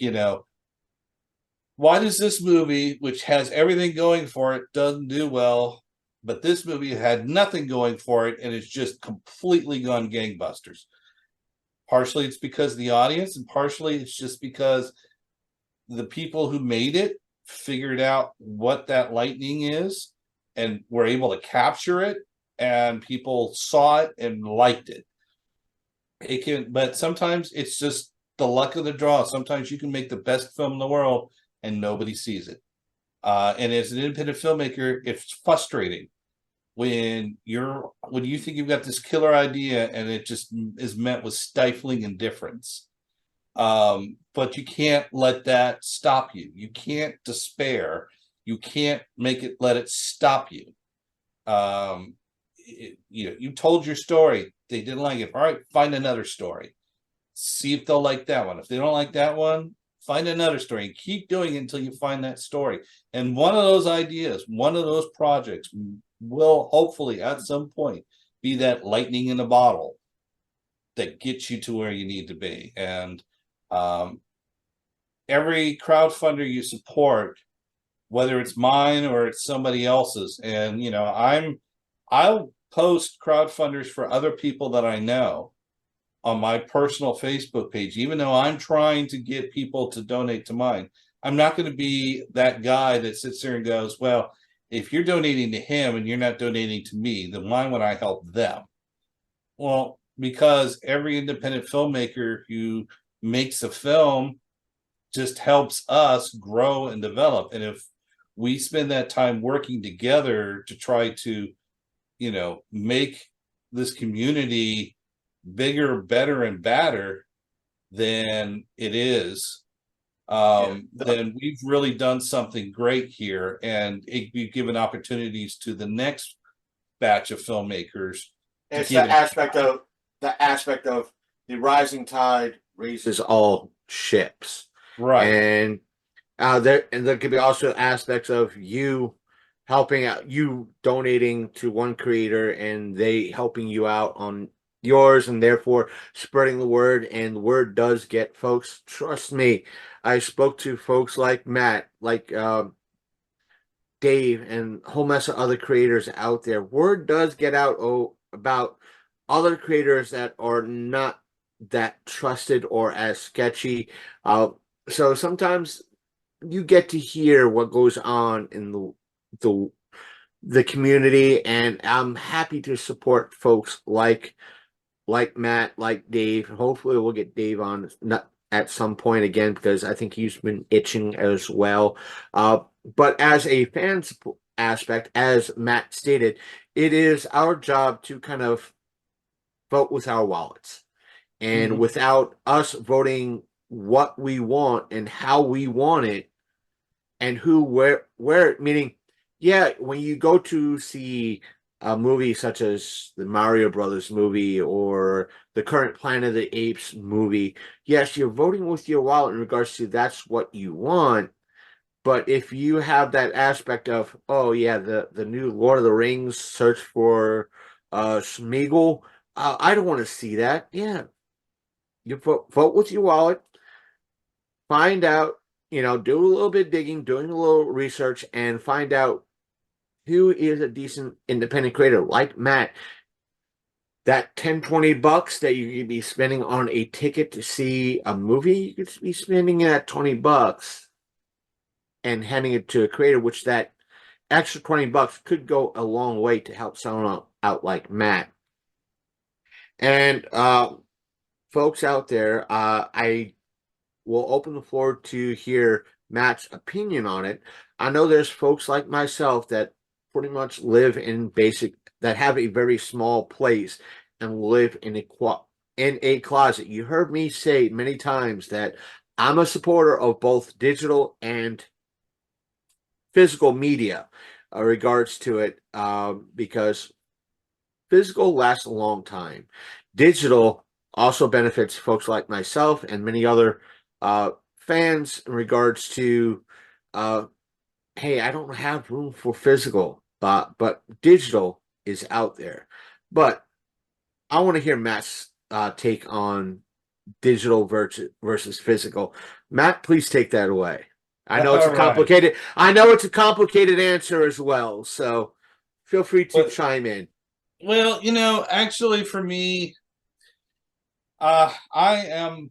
Why does this movie, which has everything going for it, doesn't do well, but this movie had nothing going for it, and it's just completely gone gangbusters? Partially it's because of the audience, and partially it's just because the people who made it figured out what that lightning is and were able to capture it, and people saw it and liked it. But sometimes it's just the luck of the draw. Sometimes you can make the best film in the world and nobody sees it. And as an independent filmmaker, it's frustrating when you think you've got this killer idea and it just is met with stifling indifference. But you can't let that stop you. You can't despair. You can't let it stop you. You told your story. They didn't like it. All right, find another story. See if they'll like that one. If they don't like that one, find another story and keep doing it until you find that story. And one of those ideas, one of those projects will hopefully at some point be that lightning in a bottle that gets you to where you need to be. And every crowdfunder you support, whether it's mine or it's somebody else's, and I'll post crowdfunders for other people that I know on my personal Facebook page, even though I'm trying to get people to donate to mine. I'm not going to be that guy that sits there and goes, well, if you're donating to him and you're not donating to me, then why would I help them? Well, because every independent filmmaker who makes a film just helps us grow and develop. And if we spend that time working together to try to, make this community bigger, better, and badder than it is, then we've really done something great here, and we've given opportunities to the next batch of filmmakers. It's the aspect of the rising tide raises all ships. Right. And there could be also aspects of you helping out, you donating to one creator and they helping you out on yours, and therefore spreading the word. And the word does get folks. Trust me, I spoke to folks like Matt, like Dave, and a whole mess of other creators out there. Word does get out about other creators that are not that trusted or as sketchy. Uh, so sometimes you get to hear what goes on in the the community, and I'm happy to support folks like Matt, like Dave. Hopefully, we'll get Dave on not at some point again because I think he's been itching as well. But as a fans aspect, as Matt stated, it is our job to kind of vote with our wallets, and Mhm. without us voting what we want and how we want it and who where meaning, yeah, when you go to see a movie such as the Mario Brothers movie or the current Planet of the Apes movie, yes, you're voting with your wallet in regards to that's what you want. But if you have that aspect of, oh yeah, the new Lord of the Rings search for Smeagol, I don't want to see that. Yeah, you vote with your wallet, find out, do a little bit of digging, doing a little research, and find out who is a decent independent creator like Matt. That 10-20 bucks that you could be spending on a ticket to see a movie, you could be spending that 20 bucks and handing it to a creator, which that extra 20 bucks could go a long way to help someone out like Matt. And folks out there, I will open the floor to hear Matt's opinion on it. I know there's folks like myself that pretty much live in basic, that have a very small place and live in a closet. You heard me say many times that I'm a supporter of both digital and physical media, regards to it, because physical lasts a long time. Digital also benefits folks like myself and many other fans in regards to, uh, hey, I don't have room for physical, but digital is out there. But I want to hear Matt's take on digital versus physical. Matt, please take that away. I know it's All a right. complicated. I know it's a complicated answer as well. So feel free to But chime in. well, actually, for me, I am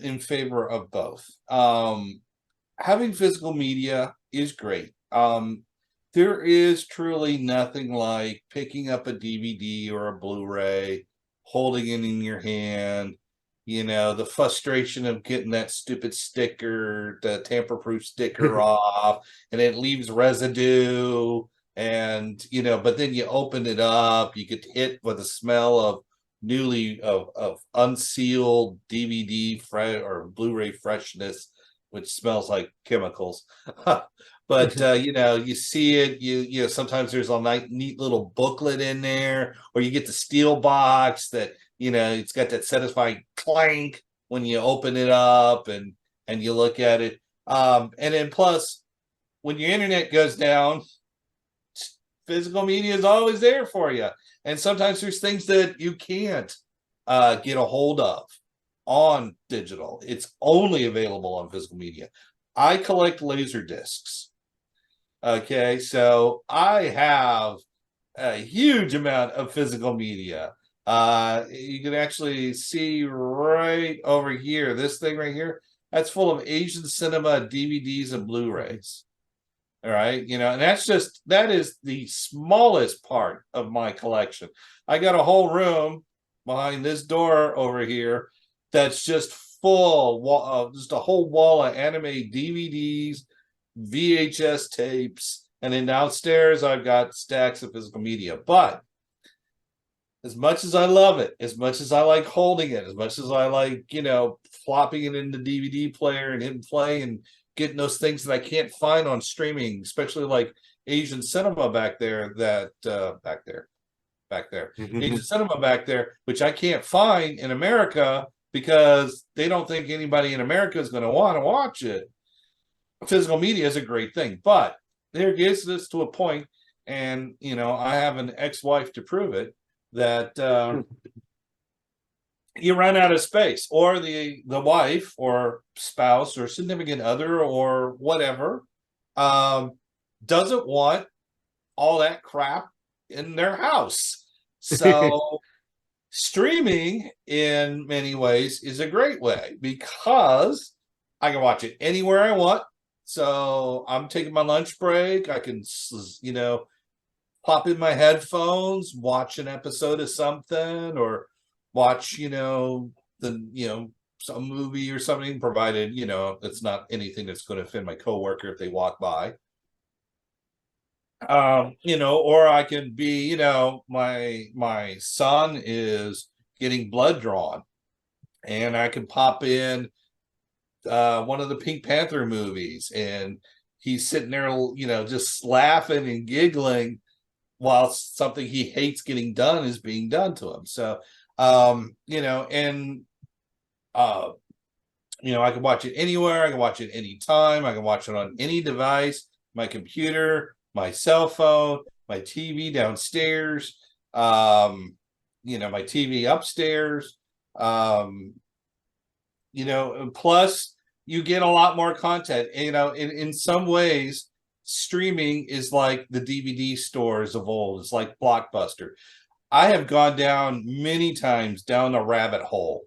in favor of both. Having physical media is great. There is truly nothing like picking up a DVD or a Blu-ray, holding it in your hand. The frustration of getting that stupid sticker, the tamper-proof sticker off, and it leaves residue. And but then you open it up, you get hit with the smell of of unsealed DVD or Blu-ray freshness, which smells like chemicals. But you see it. Sometimes there's a neat little booklet in there, or you get the steel box that it's got that satisfying clank when you open it up and you look at it. And then plus, when your internet goes down, physical media is always there for you. And sometimes there's things that you can't get a hold of on digital. It's only available on physical media. I collect laser discs. Okay, so I have a huge amount of physical media. You can actually see right over here, this thing right here, that's full of Asian cinema DVDs and Blu-rays. All right, and that is the smallest part of my collection. I got a whole room behind this door over here that's just just a whole wall of anime DVDs, VHS tapes, and then downstairs I've got stacks of physical media. But as much as I love it, as much as I like holding it, as much as I like, flopping it in the DVD player and hitting play and getting those things that I can't find on streaming, especially like Asian cinema back there, back there, Asian cinema back there, which I can't find in America because they don't think anybody in America is going to want to watch it. Physical media is a great thing, but there gets this to a point, and I have an ex-wife to prove it, that you run out of space, or the wife or spouse or significant other or whatever um, doesn't want all that crap in their house. So streaming in many ways is a great way because I can watch it anywhere I want. So I'm taking my lunch break. I can, pop in my headphones, watch an episode of something, or watch, some movie or something, provided, it's not anything that's going to offend my coworker if they walk by. Or I can be, my son is getting blood drawn, and I can pop in one of the Pink Panther movies, and he's sitting there, just laughing and giggling while something he hates getting done is being done to him. So, and I can watch it anywhere. I can watch it anytime. I can watch it on any device, my computer, my cell phone, my TV downstairs, my TV upstairs. Plus you get a lot more content. In some ways, streaming is like the DVD stores of old. It's like Blockbuster. I have gone down many times down a rabbit hole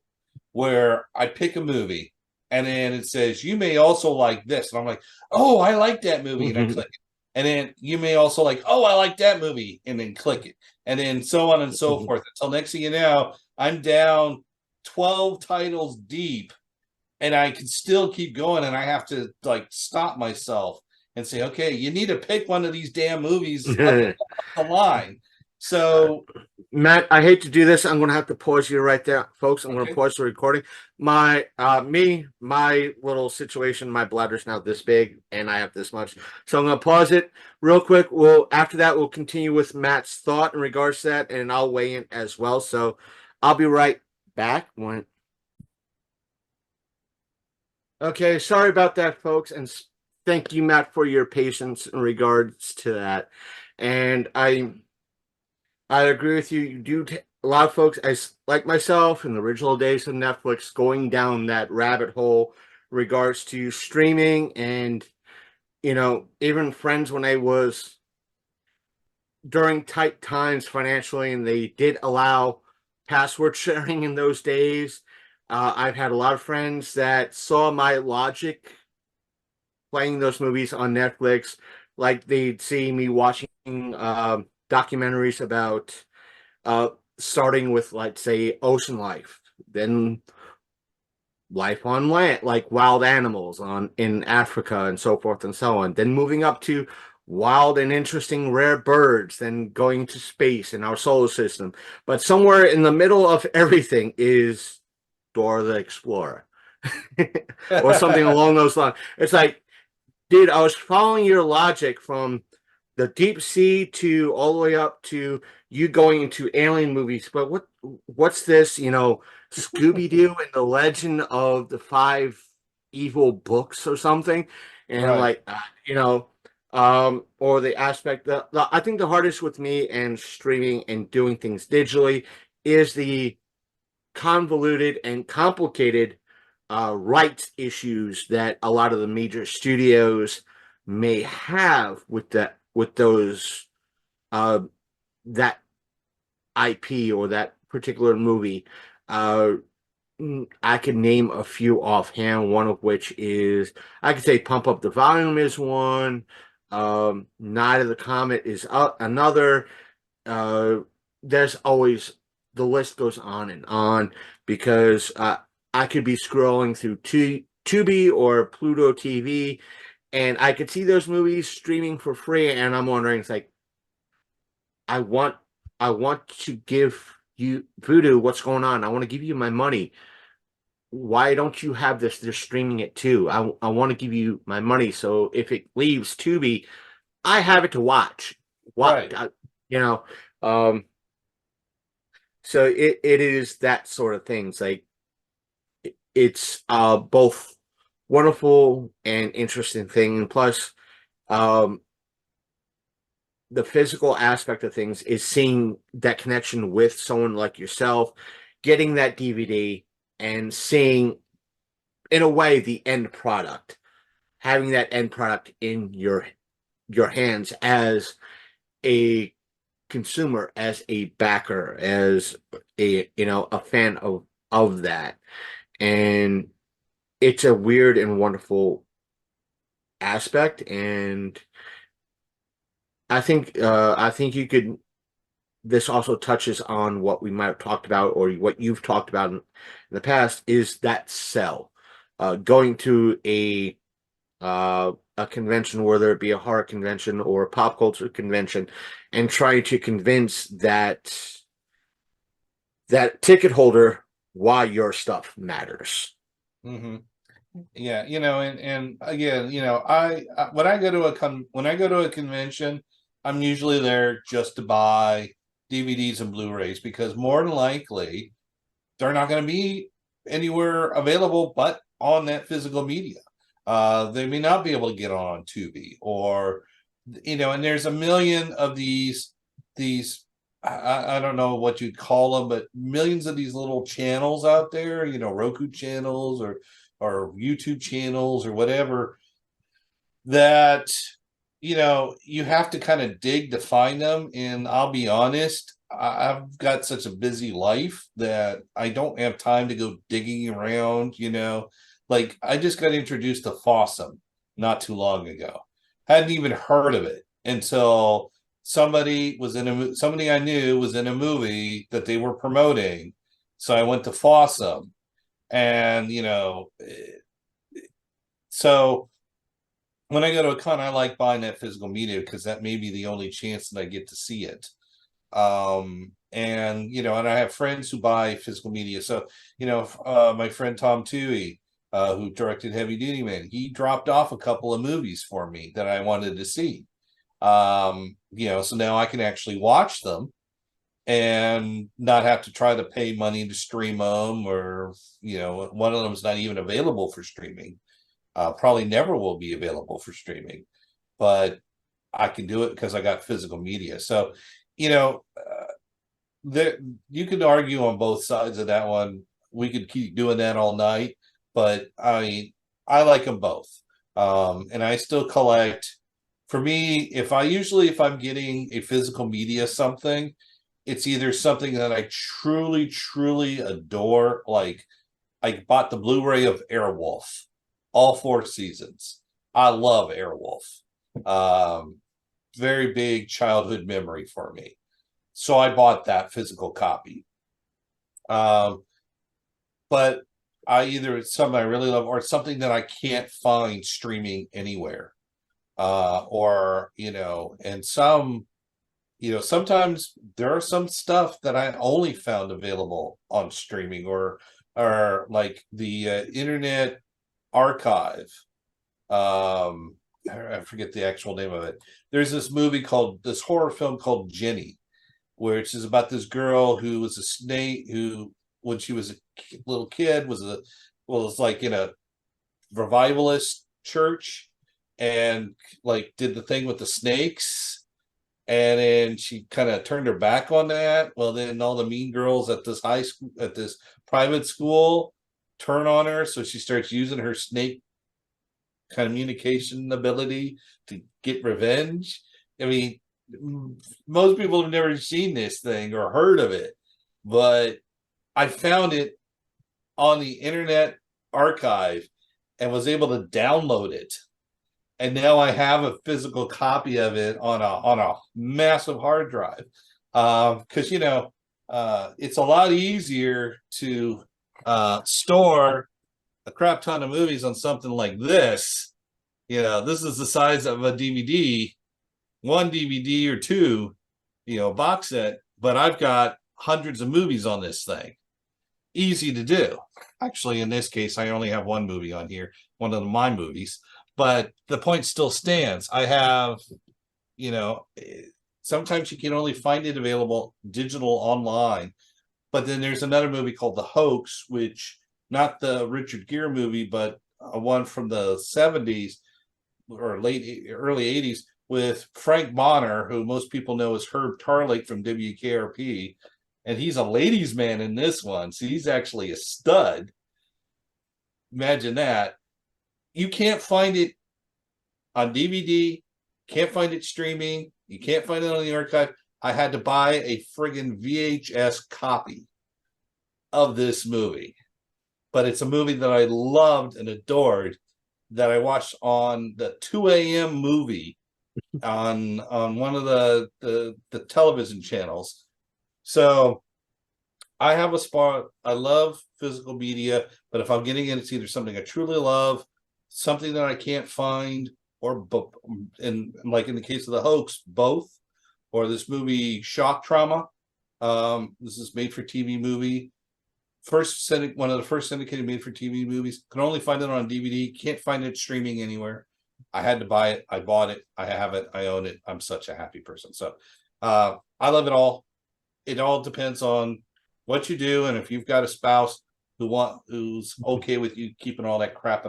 where I pick a movie and then it says, you may also like this. And I'm like, oh, I like that movie. And I click it. And then you may also like, oh, I like that movie. And then click it. And then so on and so forth. Until next thing you know, I'm down 12 titles deep, and I can still keep going. And I have to stop myself and say, okay, you need to pick one of these damn movies up the line. So, Matt, I hate to do this. I'm going to have to pause you right there, folks. I'm going to okay. pause the recording. My little situation, my bladder's now this big, and I have this much. So I'm going to pause it real quick. After that, we'll continue with Matt's thought in regards to that, and I'll weigh in as well. So I'll be right back. Okay, sorry about that, folks, and thank you, Matt, for your patience in regards to that. And I agree with you. You do a lot of folks, as like myself in the original days of Netflix, going down that rabbit hole regards to streaming, and even friends when I was during tight times financially, and they did allow password sharing in those days. I've had a lot of friends that saw my logic playing those movies on Netflix, like they'd see me watching documentaries about starting with, like, say, ocean life, then life on land, like wild animals in Africa and so forth and so on, then moving up to wild and interesting rare birds, then going to space in our solar system. But somewhere in the middle of everything is Dora the Explorer or something along those lines. It's like, dude, I was following your logic from the deep sea to all the way up to you going into alien movies, but what's this, Scooby-Doo and the Legend of the Five Evil Books or something? And Right. like, or the aspect that I think the hardest with me and streaming and doing things digitally is the convoluted and complicated rights issues that a lot of the major studios may have with those that IP or that particular movie. Uh, I could name a few offhand. One of which is, I could say, Pump Up the Volume is one. Night of the Comet is another. Uh, there's always, the list goes on and on, because I could be scrolling through Tubi or Pluto TV, and I could see those movies streaming for free, and I'm wondering, it's like, I want I want to give you, Voodoo, what's going on? I want to give you my money. Why don't you have this? They're streaming it too. I want to give you my money, so if it leaves Tubi, I have it to watch. What Right. you know, um, so it is that sort of things. Like, it's both wonderful and interesting thing. And plus, um, the physical aspect of things is seeing that connection with someone like yourself, getting that DVD and seeing, in a way, the end product, having that end product in your hands as a consumer, as a backer, as a a fan of that. And it's a weird and wonderful aspect. And I think you could, this also touches on what we might have talked about, or what you've talked about in the past, is that sell. Going to a convention, whether it be a horror convention or a pop culture convention, and trying to convince that ticket holder why your stuff matters. Hmm. Yeah, and again, when I go to when I go to a convention, I'm usually there just to buy DVDs and Blu-rays, because more than likely they're not going to be anywhere available but on that physical media. They may not be able to get on Tubi, or and there's a million of these I don't know what you'd call them, but millions of these little channels out there, Roku channels or YouTube channels or whatever, that you have to kind of dig to find them. And I'll be honest, I've got such a busy life that I don't have time to go digging around. Like, I just got introduced to Fossum not too long ago. Hadn't even heard of it until somebody I knew was in a movie that they were promoting. So I went to Fossum, and so when I go to a con, I like buying that physical media, because that may be the only chance that I get to see it. And I have friends who buy physical media. So, my friend Tom Toohey, who directed Heavy Duty Man, he dropped off a couple of movies for me that I wanted to see. So now I can actually watch them and not have to try to pay money to stream them, or, one of them is not even available for streaming. Probably never will be available for streaming, but I can do it because I got physical media. So, you know, there, you could argue on both sides of that one. We could keep doing that all night, but I like them both. And I still collect. For me, if I'm getting a physical media something, it's either something that I truly, truly adore. Like, I bought the Blu-ray of Airwolf, all 4 seasons. I love Airwolf. Very big childhood memory for me. So I bought that physical copy. But it's something I really love, or it's something that I can't find streaming anywhere. And sometimes there are some stuff that I only found available on streaming, or like the Internet Archive. I forget the actual name of it. There's this horror film called Jenny, which is about this girl who was a snake, who, when she was a little kid, was like in a revivalist church, and like did the thing with the snakes, and then she kind of turned her back on that. Well, then all the mean girls at this high school, at this private school, turn on her, so she starts using her snake communication ability to get revenge. I mean, most people have never seen this thing or heard of it, but I found it on the Internet Archive and was able to download it. And now I have a physical copy of it on a massive hard drive. Because it's a lot easier to store a crap ton of movies on something like this. This is the size of a DVD, one DVD or two, box set, but I've got hundreds of movies on this thing. Easy to do. Actually, in this case, I only have one movie on here, one of my movies, but the point still stands. I have, sometimes you can only find it available digital online, but then there's another movie called The Hoax, which not the Richard Gere movie, but one from the 70s or early 80s with Frank Bonner, who most people know as Herb Tarlake from WKRP. And he's a ladies' man in this one. So he's actually a stud. Imagine that. You can't find it on DVD, can't find it streaming, you can't find it on the archive. I had to buy a friggin' VHS copy of this movie. But it's a movie that I loved and adored that I watched on the 2 a.m. movie on one of the television channels. So I have a spot. I love physical media, but if I'm getting it, it's either something I truly love, something that I can't find, or and like in the case of the hoax, both, or this movie Shock Trauma. This is made for TV movie. One of the first syndicated made for TV movies. Can only find it on DVD. Can't find it streaming anywhere. I had to buy it. I bought it. I have it. I own it. I'm such a happy person. So I love it all. It all depends on what you do, and if you've got a spouse who's okay with you keeping all that crap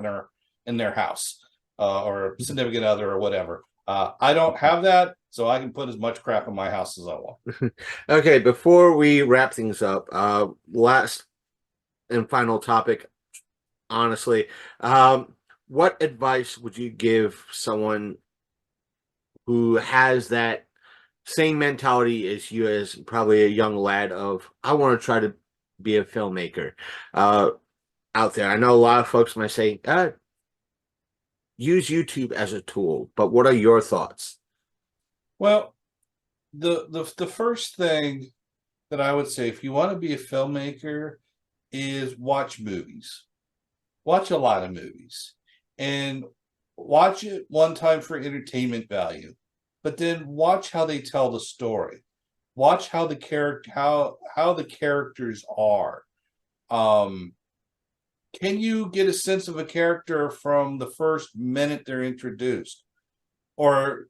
in their house, or a significant other or whatever. I don't have that, so I can put as much crap in my house as I want. Okay, before we wrap things up, last and final topic, honestly, what advice would you give someone who has that same mentality as you, as probably a young lad of, I want to try to be a filmmaker out there? I know a lot of folks might say, use YouTube as a tool, but what are your thoughts? Well, the first thing that I would say, if you want to be a filmmaker, is watch movies. Watch a lot of movies, and watch it one time for entertainment value, but then watch how they tell the story. Watch how the characters are. Can you get a sense of a character from the first minute they're introduced, or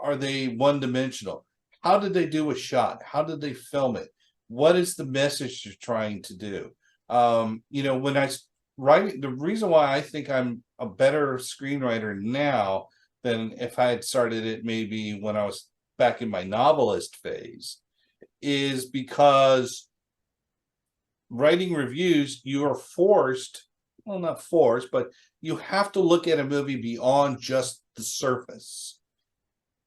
are they one dimensional? How did they do a shot? How did they film it? What is the message they're trying to do? When I write, the reason why I think I'm a better screenwriter now than if I had started it maybe when I was back in my novelist phase is because writing reviews, you are forced, well, not forced, but you have to look at a movie beyond just the surface.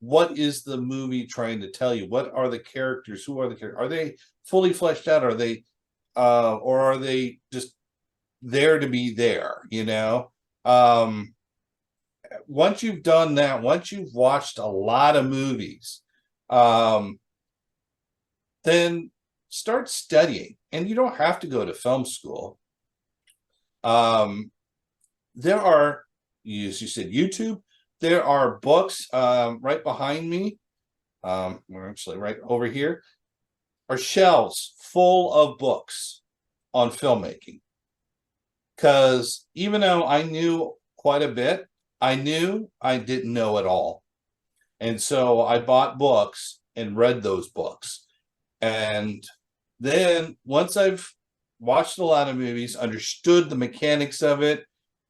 What is the movie trying to tell you? What are the characters? Who are the characters? Are they fully fleshed out? Are they, or are they just there to be there? Once you've done that, once you've watched a lot of movies, then start studying. And you don't have to go to film school. There are, as you said, YouTube. There are books right behind me. We're actually right over here. Are shelves full of books on filmmaking. Because even though I knew quite a bit, I knew I didn't know it all. And so I bought books and read those books. And then once I've watched a lot of movies, understood the mechanics of it,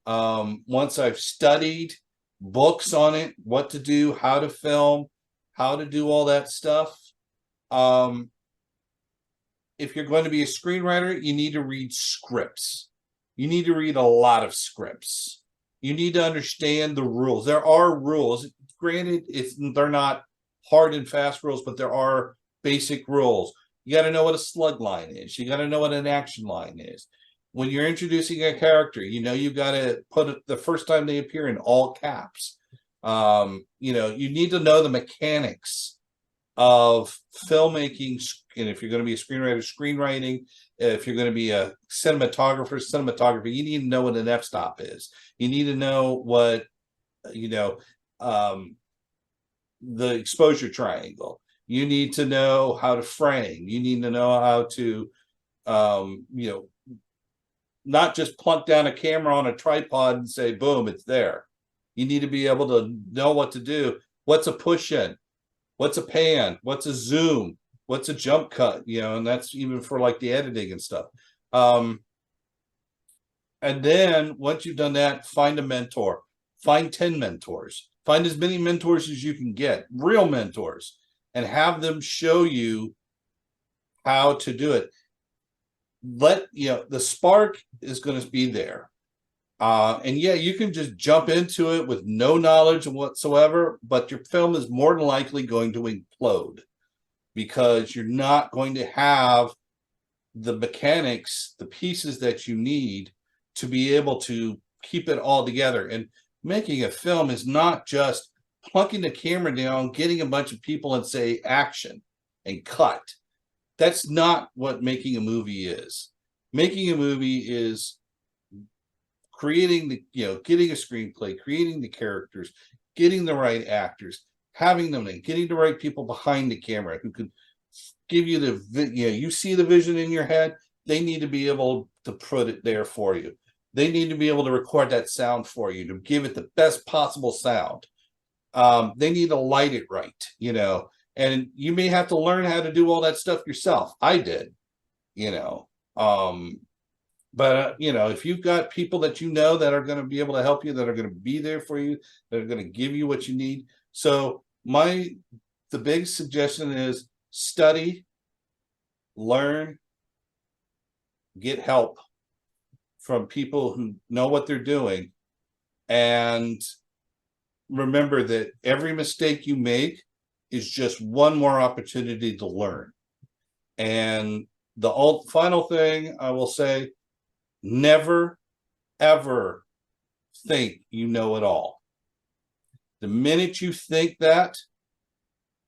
once I've studied books on it, what to do, how to film, how to do all that stuff. If you're going to be a screenwriter, you need to read scripts. You need to read a lot of scripts. You need to understand the rules. There are rules. Granted, they're not hard and fast rules, but there are basic rules. You got to know what a slug line is. You got to know what an action line is. When you're introducing a character, you got to put it the first time they appear in all caps. You need to know the mechanics of filmmaking, and if you're going to be a screenwriter, screenwriting. If you're going to be a cinematographer, cinematography. You need to know what an f-stop is. You need to know what the exposure triangle. You need to know how to frame. You need to know how to not just plunk down a camera on a tripod and say boom, it's there. You need to be able to know what to do. What's a push in? What's a pan? What's a zoom? What's a jump cut? And that's even for like the editing and stuff. And then once you've done that, find a mentor, find 10 mentors, find as many mentors as you can get, real mentors, and have them show you how to do it. The spark is going to be there. And yeah, you can just jump into it with no knowledge whatsoever, but your film is more than likely going to implode because you're not going to have the mechanics, the pieces that you need to be able to keep it all together. And making a film is not just plunking the camera down, getting a bunch of people and say action and cut. That's not what making a movie is. Making a movie is creating getting a screenplay, creating the characters, getting the right actors, having them in, getting the right people behind the camera who can give you you see the vision in your head. They need to be able to put it there for you. They need to be able to record that sound for you to give it the best possible sound. They need to light it right, and you may have to learn how to do all that stuff yourself. I did, you know. But if you've got people that that are going to be able to help you, that are going to be there for you, that are going to give you what you need. So the big suggestion is study, learn, get help from people who know what they're doing, and remember that every mistake you make is just one more opportunity to learn. And the final thing I will say, never, ever think you know it all. The minute you think that,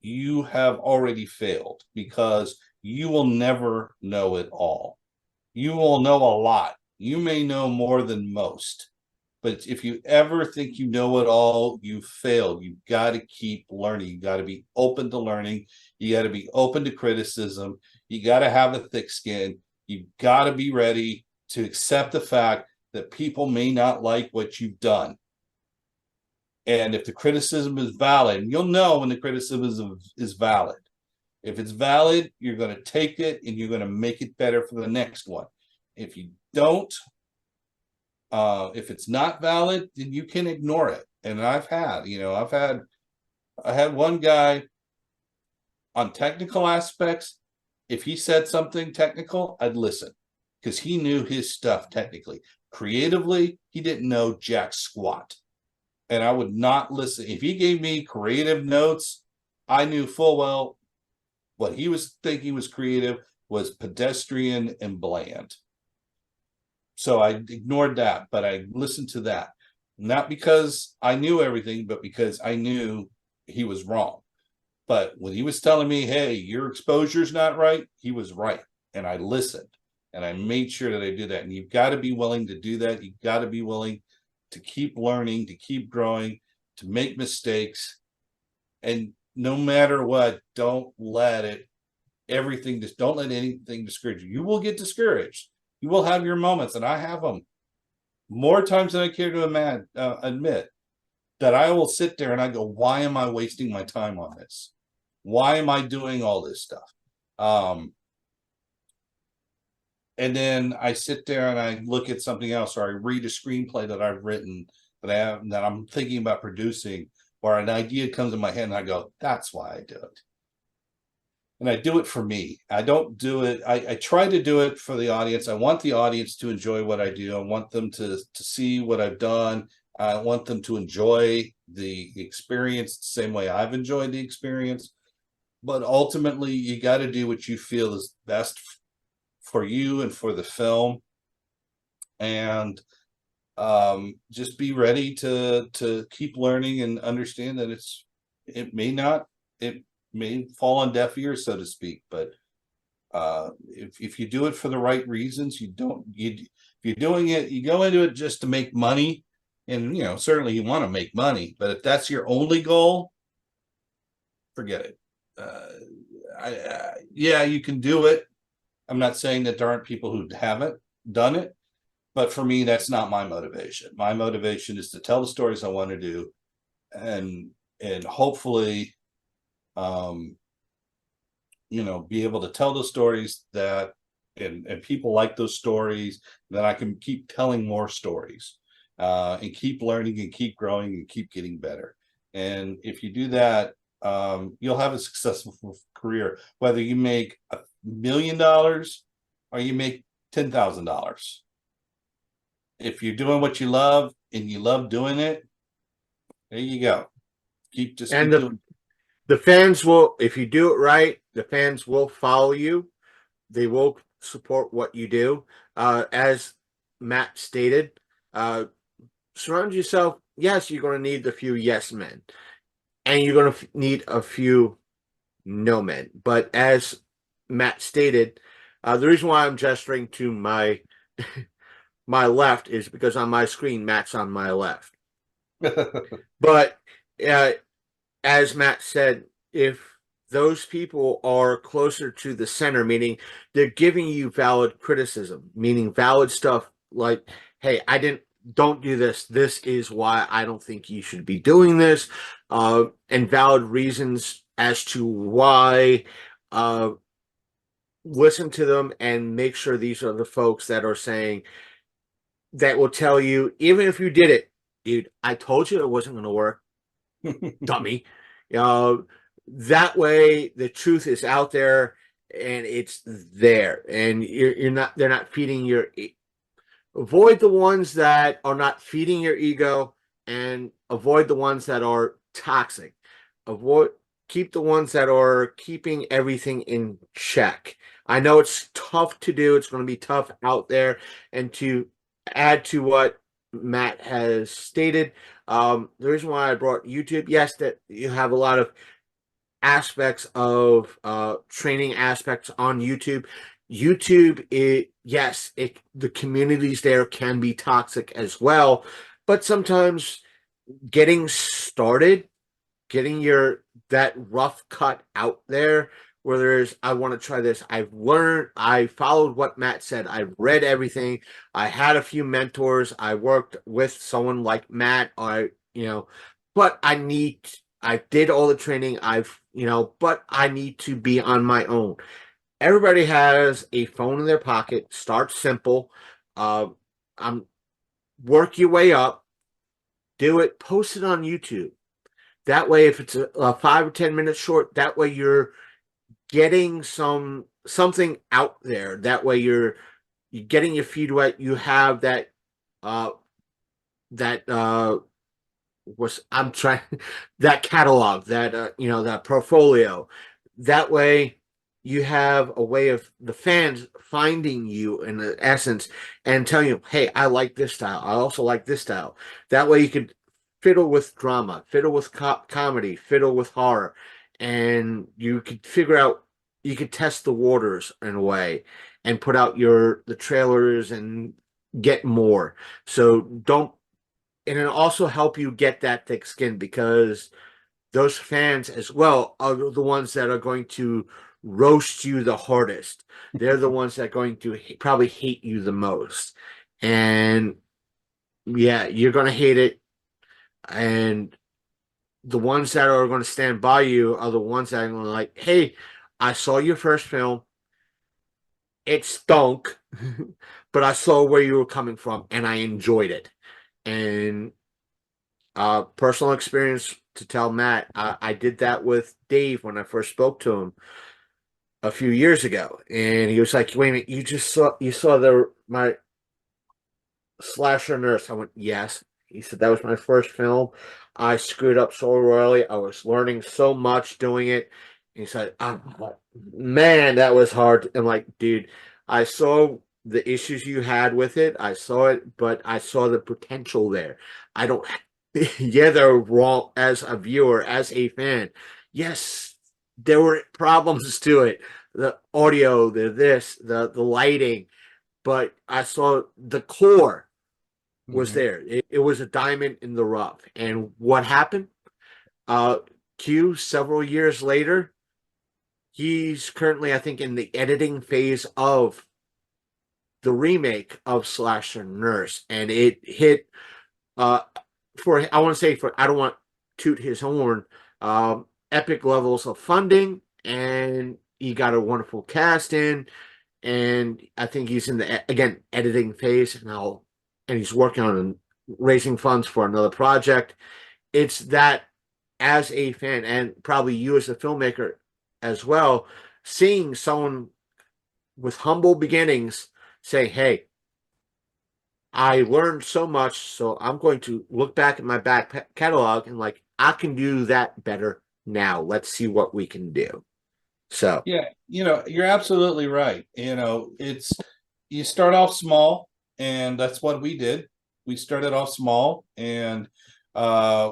you have already failed because you will never know it all. You will know a lot. You may know more than most. But if you ever think you know it all, you failed. You've got to keep learning. You got to be open to learning. You got to be open to criticism. You got to have a thick skin. You've got to be ready to accept the fact that people may not like what you've done. And if the criticism is valid, you'll know when the criticism is valid. If it's valid, you're going to take it and you're going to make it better for the next one. If you don't, if it's not valid, then you can ignore it. And I had one guy on technical aspects. If he said something technical, I'd listen because he knew his stuff technically. Creatively, he didn't know jack squat. And I would not listen. If he gave me creative notes, I knew full well what he was thinking was creative was pedestrian and bland. So I ignored that, but I listened to that. Not because I knew everything, but because I knew he was wrong. But when he was telling me, hey, your exposure's not right, he was right. And I listened and I made sure that I did that. And you've got to be willing to do that. You've got to be willing to keep learning, to keep growing, to make mistakes. And no matter what, don't let anything discourage you. You will get discouraged. You will have your moments, and I have them more times than I care to admit, that I will sit there and I go, why am I wasting my time on this? Why am I doing all this stuff? And then I sit there and I look at something else, or I read a screenplay that I've written that I'm thinking about producing, or an idea comes in my head and I go, that's why I do it. And I do it for me. I don't do it. I try to do it for the audience. I want the audience to enjoy what I do. I want them to see what I've done. I want them to enjoy the experience the same way I've enjoyed the experience. But ultimately, you got to do what you feel is best for you and for the film. And just be ready to keep learning and understand that it may fall on deaf ears, so to speak, but if you do it for the right reasons, if you're doing it, you go into it just to make money, and certainly you want to make money, but if that's your only goal, forget it. Yeah, you can do it. I'm not saying that there aren't people who haven't done it, but for me, that's not my motivation. My motivation is to tell the stories I want to do, and hopefully be able to tell the stories that and people like those stories, then I can keep telling more stories, and keep learning and keep growing and keep getting better. And if you do that, you'll have a successful career, whether you make $1 million or you make $10,000. If you're doing what you love and you love doing it, there you go. Just And keep doing. the fans will, if you do it right, the fans will follow you. They will support what you do. As Matt stated, surround yourself. Yes, you're going to need a few yes men, and you're going to need a few no men. But as Matt stated, the reason why I'm gesturing to my my left is because on my screen, Matt's on my left. But uh, as Matt said, if those people are closer to the center, meaning they're giving you valid criticism, meaning valid stuff like, hey, don't do this. This is why I don't think you should be doing this, and valid reasons as to why. Uh, Listen to them and make sure these are the folks that are saying, that will tell you, even if you did it, dude, I told you it wasn't going to work, dummy. Uh, that way, the truth is out there and it's there, and you're not. They're not feeding your. Avoid the ones that are not feeding your ego, and avoid the ones that are toxic. Avoid Keep the ones that are keeping everything in check. I know it's tough to do. It's going to be tough out there, and to add to what Matt has stated, the reason why I brought YouTube, yes, that you have a lot of aspects of training aspects on YouTube. YouTube, the communities there can be toxic as well, but sometimes getting started, getting your that rough cut out there, where there's, I want to try this. I followed what Matt said. I've read everything. I had a few mentors. I worked with someone like Matt. But I did all the training. But I need to be on my own. Everybody has a phone in their pocket. Start simple. I'm Work your way up. Do it. Post it on YouTube. That way, if it's a 5 or 10 minutes short, that way you're getting something out there. That way you're getting your feet wet. You have uh that was I'm trying that catalog, that portfolio. That way you have a way of the fans finding you in the essence and telling you, hey, I like this style. I also like this style. That way you could fiddle with drama, fiddle with comedy, fiddle with horror, and you could test the waters in a way and put out the trailers and get more. So don't and it'll also help you get that thick skin, because those fans as well are the ones that are going to roast you the hardest. They're the ones that are going to probably hate you the most. And yeah, you're going to hate it. And the ones that are going to stand by you are the ones that are going to like, hey, I saw your first film. It stunk, but I saw where you were coming from and I enjoyed it. And personal experience to tell Matt, I did that with Dave when I first spoke to him a few years ago, and he was like, "Wait a minute, you saw my slasher nurse?" I went, "Yes." He said, "That was my first film. I screwed up so royally. I was learning so much doing it." He said, "Man, that was hard." I'm like, "Dude, I saw the issues you had with it. I saw it, but I saw the potential there. I don't." Yeah, they're wrong as a viewer, as a fan. Yes, there were problems to it. The audio, the lighting, but I saw the core was Mhm. there. It was a diamond in the rough. And what happened? Uh, Q, several years later, he's currently, I think, in the editing phase of the remake of Slasher Nurse, and it hit uh I want to say, for I don't want to toot his horn, epic levels of funding, and he got a wonderful cast in. and I think he's in the again editing phase now, and he's working on raising funds for another project. It's that as a fan, and probably you as a filmmaker as well, seeing someone with humble beginnings say, "Hey, I learned so much, so I'm going to look back at my back catalog and like I can do that better now. Let's see what we can do." So, Yeah, you're absolutely right. You start off small, and that's what we did. We started off small, and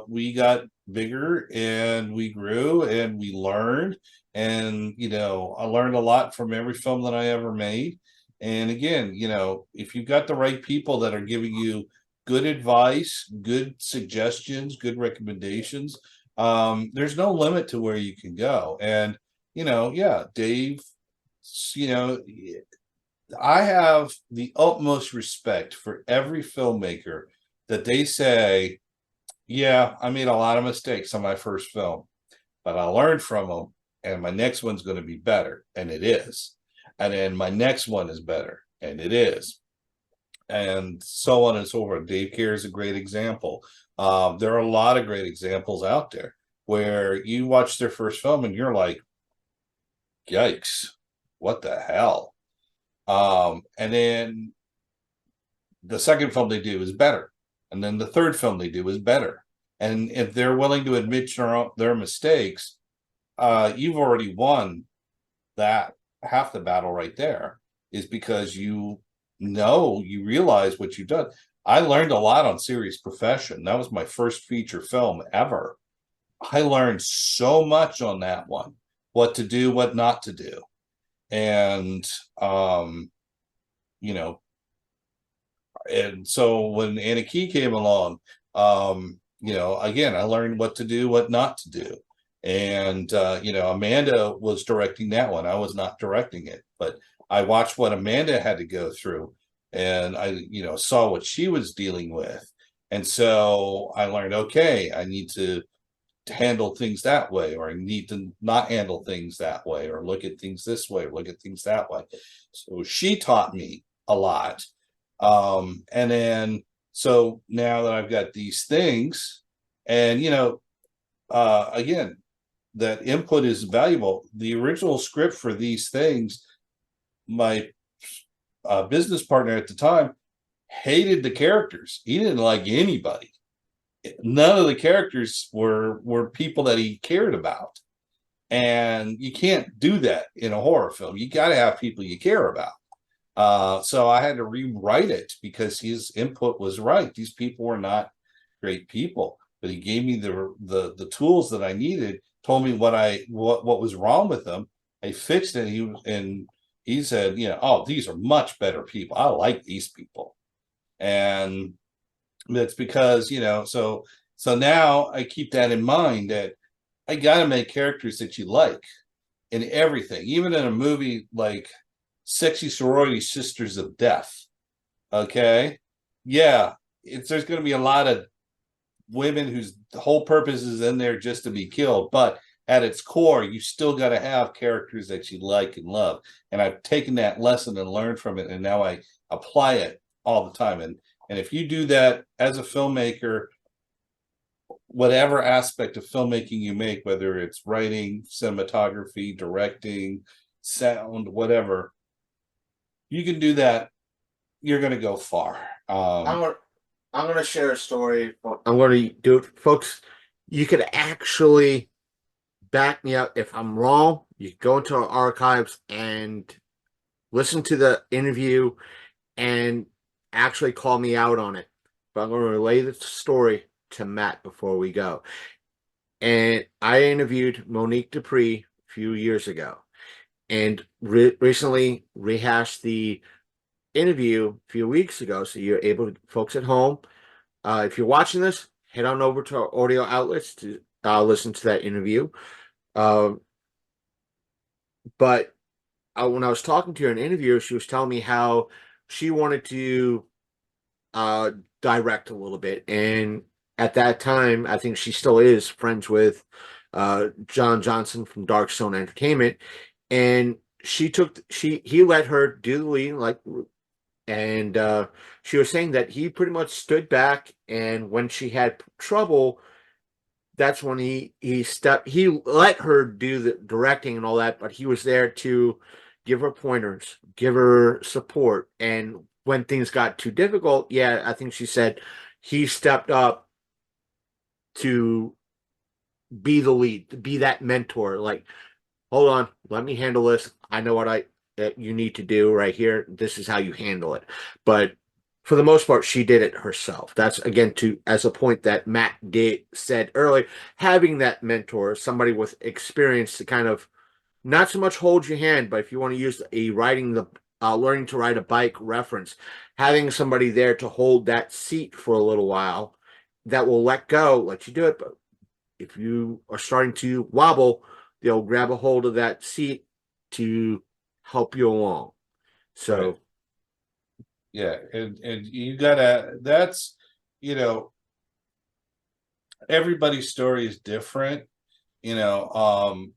we got bigger, and we grew, and we learned. And I learned a lot from every film that I ever made. And again, if you've got the right people that are giving you good advice, good suggestions, good recommendations, there's no limit to where you can go. And yeah, Dave, you know, I have the utmost respect for every filmmaker that they say, yeah, I made a lot of mistakes on my first film, but I learned from them, and my next one's going to be better, and it is. And then my next one is better, and it is. And so on and so forth. Dave Care is a great example. There are a lot of great examples out there where you watch their first film and you're like, yikes, what the hell? And then the second film they do is better. And then the third film they do is better. And if they're willing to admit their mistakes, you've already won that half the battle right there, is because you realize what you've done. I learned a lot on Serious Profession. That was my first feature film ever. I learned so much on that one, what to do, what not to do. And you know, and so when Anna Key came along, again, I learned what to do, what not to do. And Amanda was directing that one. I was not directing it, but I watched what Amanda had to go through, and I, saw what she was dealing with. And so I learned, okay, I need to handle things that way, or I need to not handle things that way, or look at things this way, or look at things that way. So she taught me a lot. And then so now that I've got these things, and again, that input is valuable. The original script for these things, my business partner at the time hated the characters. He didn't like anybody. None of the characters were people that he cared about. And you can't do that in a horror film. You got to have people you care about. So I had to rewrite it because his input was right. These people were not great people, but he gave me the tools that I needed, told me what was wrong with them. I fixed it. He said, oh, these are much better people. I like these people. And that's because, so now I keep that in mind, that I got to make characters that you like in everything, even in a movie like Sexy Sorority Sisters of Death. Okay. Yeah. There's going to be a lot of women whose whole purpose is in there just to be killed. But at its core, you still got to have characters that you like and love. And I've taken that lesson and learned from it. And now I apply it all the time. And if you do that as a filmmaker, whatever aspect of filmmaking you make, whether it's writing, cinematography, directing, sound, whatever, you can do that, you're going to go far. I'm gonna, I'm gonna share a story. I'm gonna do it, folks. You could actually back me up if I'm wrong. You go into our archives and listen to the interview and actually call me out on it. But I'm going to relay the story to Matt before we go. And I interviewed Monique Dupree a few years ago, and recently rehashed the interview a few weeks ago. So you're able to, folks at home, if you're watching this, head on over to our audio outlets to listen to that interview. Uh, but when I was talking to her in an interview, she was telling me how she wanted to uh, direct a little bit. And at that time, I think she still is friends with John Johnson from Dark Stone Entertainment. And he let her do the lead, like, and she was saying that he pretty much stood back, and when she had trouble, that's when he let her do the directing and all that, but he was there to give her pointers, give her support, and when things got too difficult, yeah, I think she said he stepped up to be the lead, to be that mentor, like, hold on, let me handle this. I know what I that you need to do right here. This is how you handle it. But for the most part, she did it herself. That's again to as a point that Matt did said earlier, having that mentor, somebody with experience to kind of not so much hold your hand, but if you want to use a riding the learning to ride a bike reference, having somebody there to hold that seat for a little while that will let you do it. But if you are starting to wobble, they'll grab a hold of that seat to help you along. Right. So, Yeah, and you gotta, that's, you know, everybody's story is different, you know.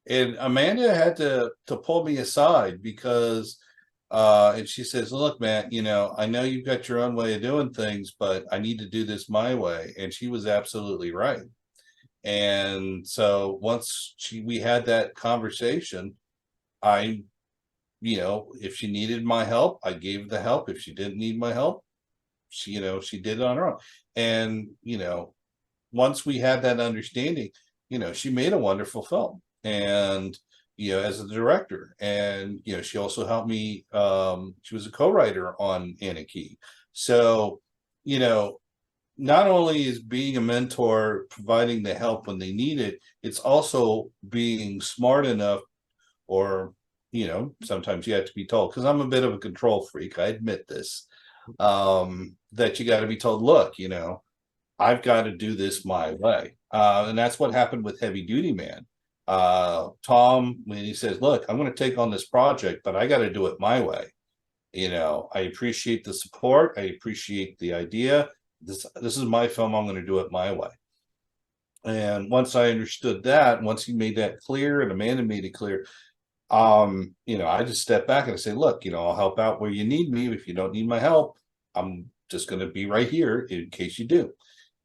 And Amanda had to pull me aside because and she says, look, Matt, I know you've got your own way of doing things, but I need to do this my way. And she was absolutely right. And so once we had that conversation, I, if she needed my help, I gave the help. If she didn't need my help, she did it on her own. And, once we had that understanding, she made a wonderful film. And, as a director, and, she also helped me. She was a co-writer on Anarchy. So, you know, not only is being a mentor providing the help when they need it, it's also being smart enough, or, sometimes you have to be told, because I'm a bit of a control freak, I admit this, that you got to be told, look, I've got to do this my way. And that's what happened with Heavy Duty Man. Tom, when he says, look, I'm going to take on this project, but I got to do it my way. I appreciate the support. I appreciate the idea. This is my film. I'm going to do it my way. And once I understood that, once he made that clear and Amanda made it clear, I just step back and I say, look, I'll help out where you need me. If you don't need my help, I'm just going to be right here in case you do.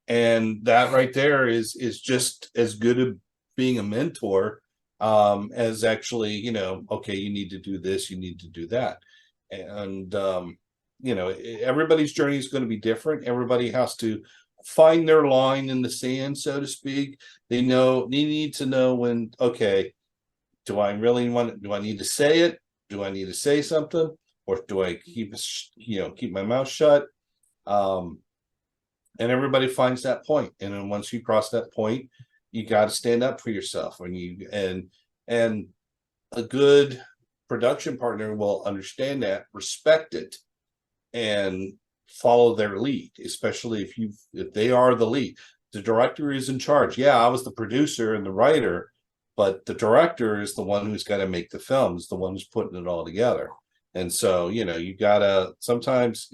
And that right there is just as good at being a mentor, as actually, okay, you need to do this, you need to do that. And everybody's journey is going to be different. Everybody has to find their line in the sand, so to speak. They need to know when, okay, do I need to say it? Do I need to say something? Or do I keep my mouth shut? And everybody finds that point. And then once you cross that point, you got to stand up for yourself. And a good production partner will understand that, respect it, and follow their lead, especially if they are the lead. The director is in charge. Yeah, I was the producer and the writer, but the director is the one who's got to make the film, is the one who's putting it all together. And so, you gotta sometimes,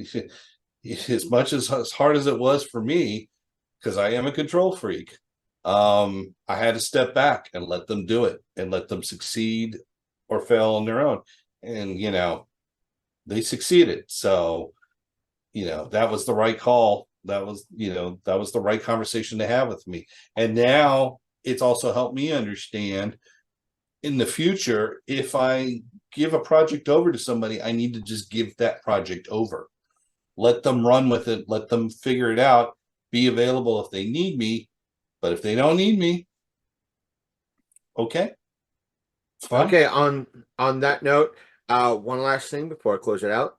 as much as hard as it was for me, because I am a control freak, I had to step back and let them do it and let them succeed or fail on their own. And, they succeeded. So, that was the right call. That was the right conversation to have with me. And now it's also helped me understand in the future, if I give a project over to somebody, I need to just give that project over. Let them run with it. Let them figure it out. Be available if they need me. But if they don't need me, okay, fine. okay, on that note, one last thing before I close it out.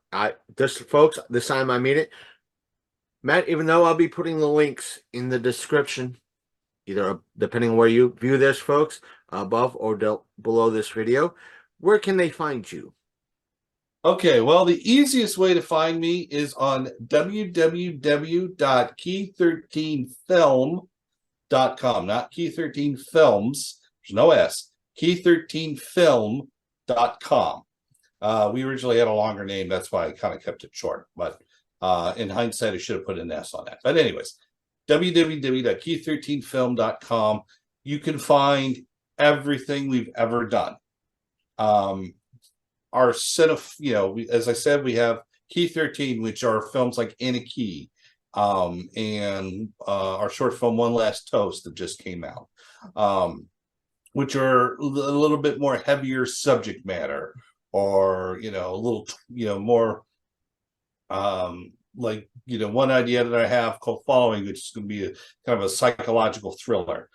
Folks, this time I mean it. Matt, even though I'll be putting the links in the description, either depending on where you view this, folks, above or below this video, where can they find you? Okay, well, the easiest way to find me is on www.key13film.com, not Key13Films. There's no S. Key13film.com. We originally had a longer name. That's why I kind of kept it short. But in hindsight, I should have put an S on that. But anyways, www.key13film.com. You can find everything we've ever done. Our set of, as I said, we have Key 13, which are films like In a Key, and our short film One Last Toast that just came out, which are a little bit more heavier subject matter, or a little more one idea that I have called Following, which is going to be a kind of a psychological thriller.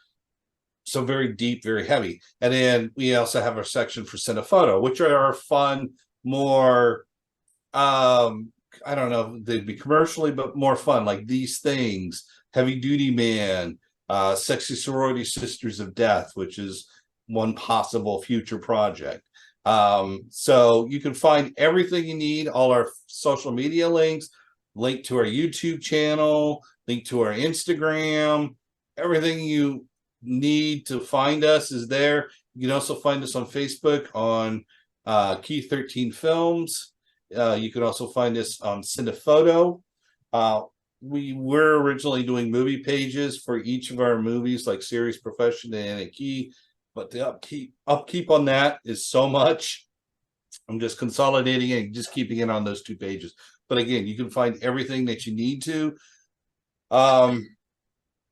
So very deep, very heavy. And then we also have our section for Cinephoto, which are our fun, more I don't know, they'd be commercially, but more fun, like These Things, Heavy Duty Man, Sexy Sorority Sisters of Death, which is one possible future project. So you can find everything you need, all our social media links, link to our YouTube channel, link to our Instagram, everything you need to find us is there. You can also find us on Facebook on Key 13 Films. You can also find us on Cinephoto. We were originally doing movie pages for each of our movies, like Series Profession and a Key, but the upkeep on that is so much. I'm just consolidating it and just keeping it on those two pages. But again, you can find everything that you need to.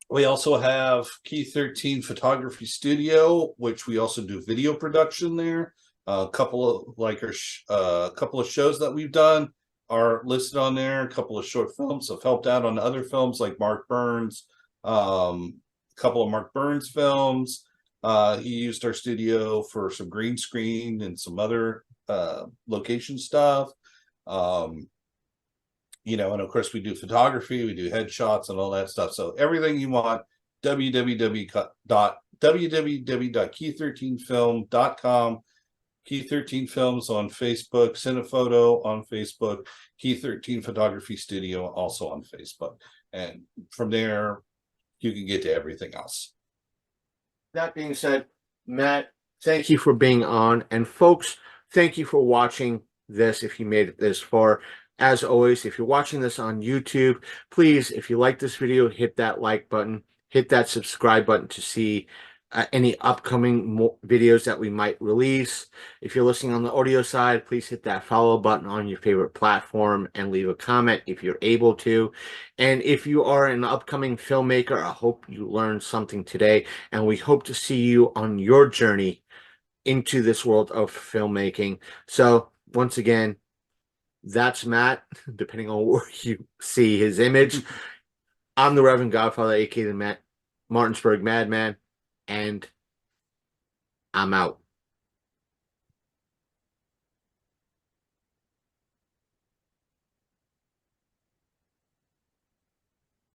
We also have Key 13 Photography Studio, which we also do video production there. A couple of shows that we've done are listed on there. A couple of short films have helped out on other films like Mark Burns. A couple of Mark Burns films. He used our studio for some green screen and some other location stuff. And of course we do photography, we do headshots and all that stuff. So everything you want, www.key13film.com. Key 13 Films on Facebook, Cinephoto on Facebook, Key 13 Photography Studio also on Facebook. And from there, you can get to everything else. That being said, Matt, thank you for being on. And folks, thank you for watching this if you made it this far. As always, if you're watching this on YouTube, please, if you like this video, hit that like button, hit that subscribe button to see any upcoming videos that we might release. If you're listening on the audio side, please hit that follow button on your favorite platform and leave a comment if you're able to. And if you are an upcoming filmmaker, I hope you learned something today, and we hope to see you on your journey into this world of filmmaking. So once again, that's Matt, depending on where you see his image. I'm the Reverend Godfather, aka the Martinsburg Madman, and I'm out.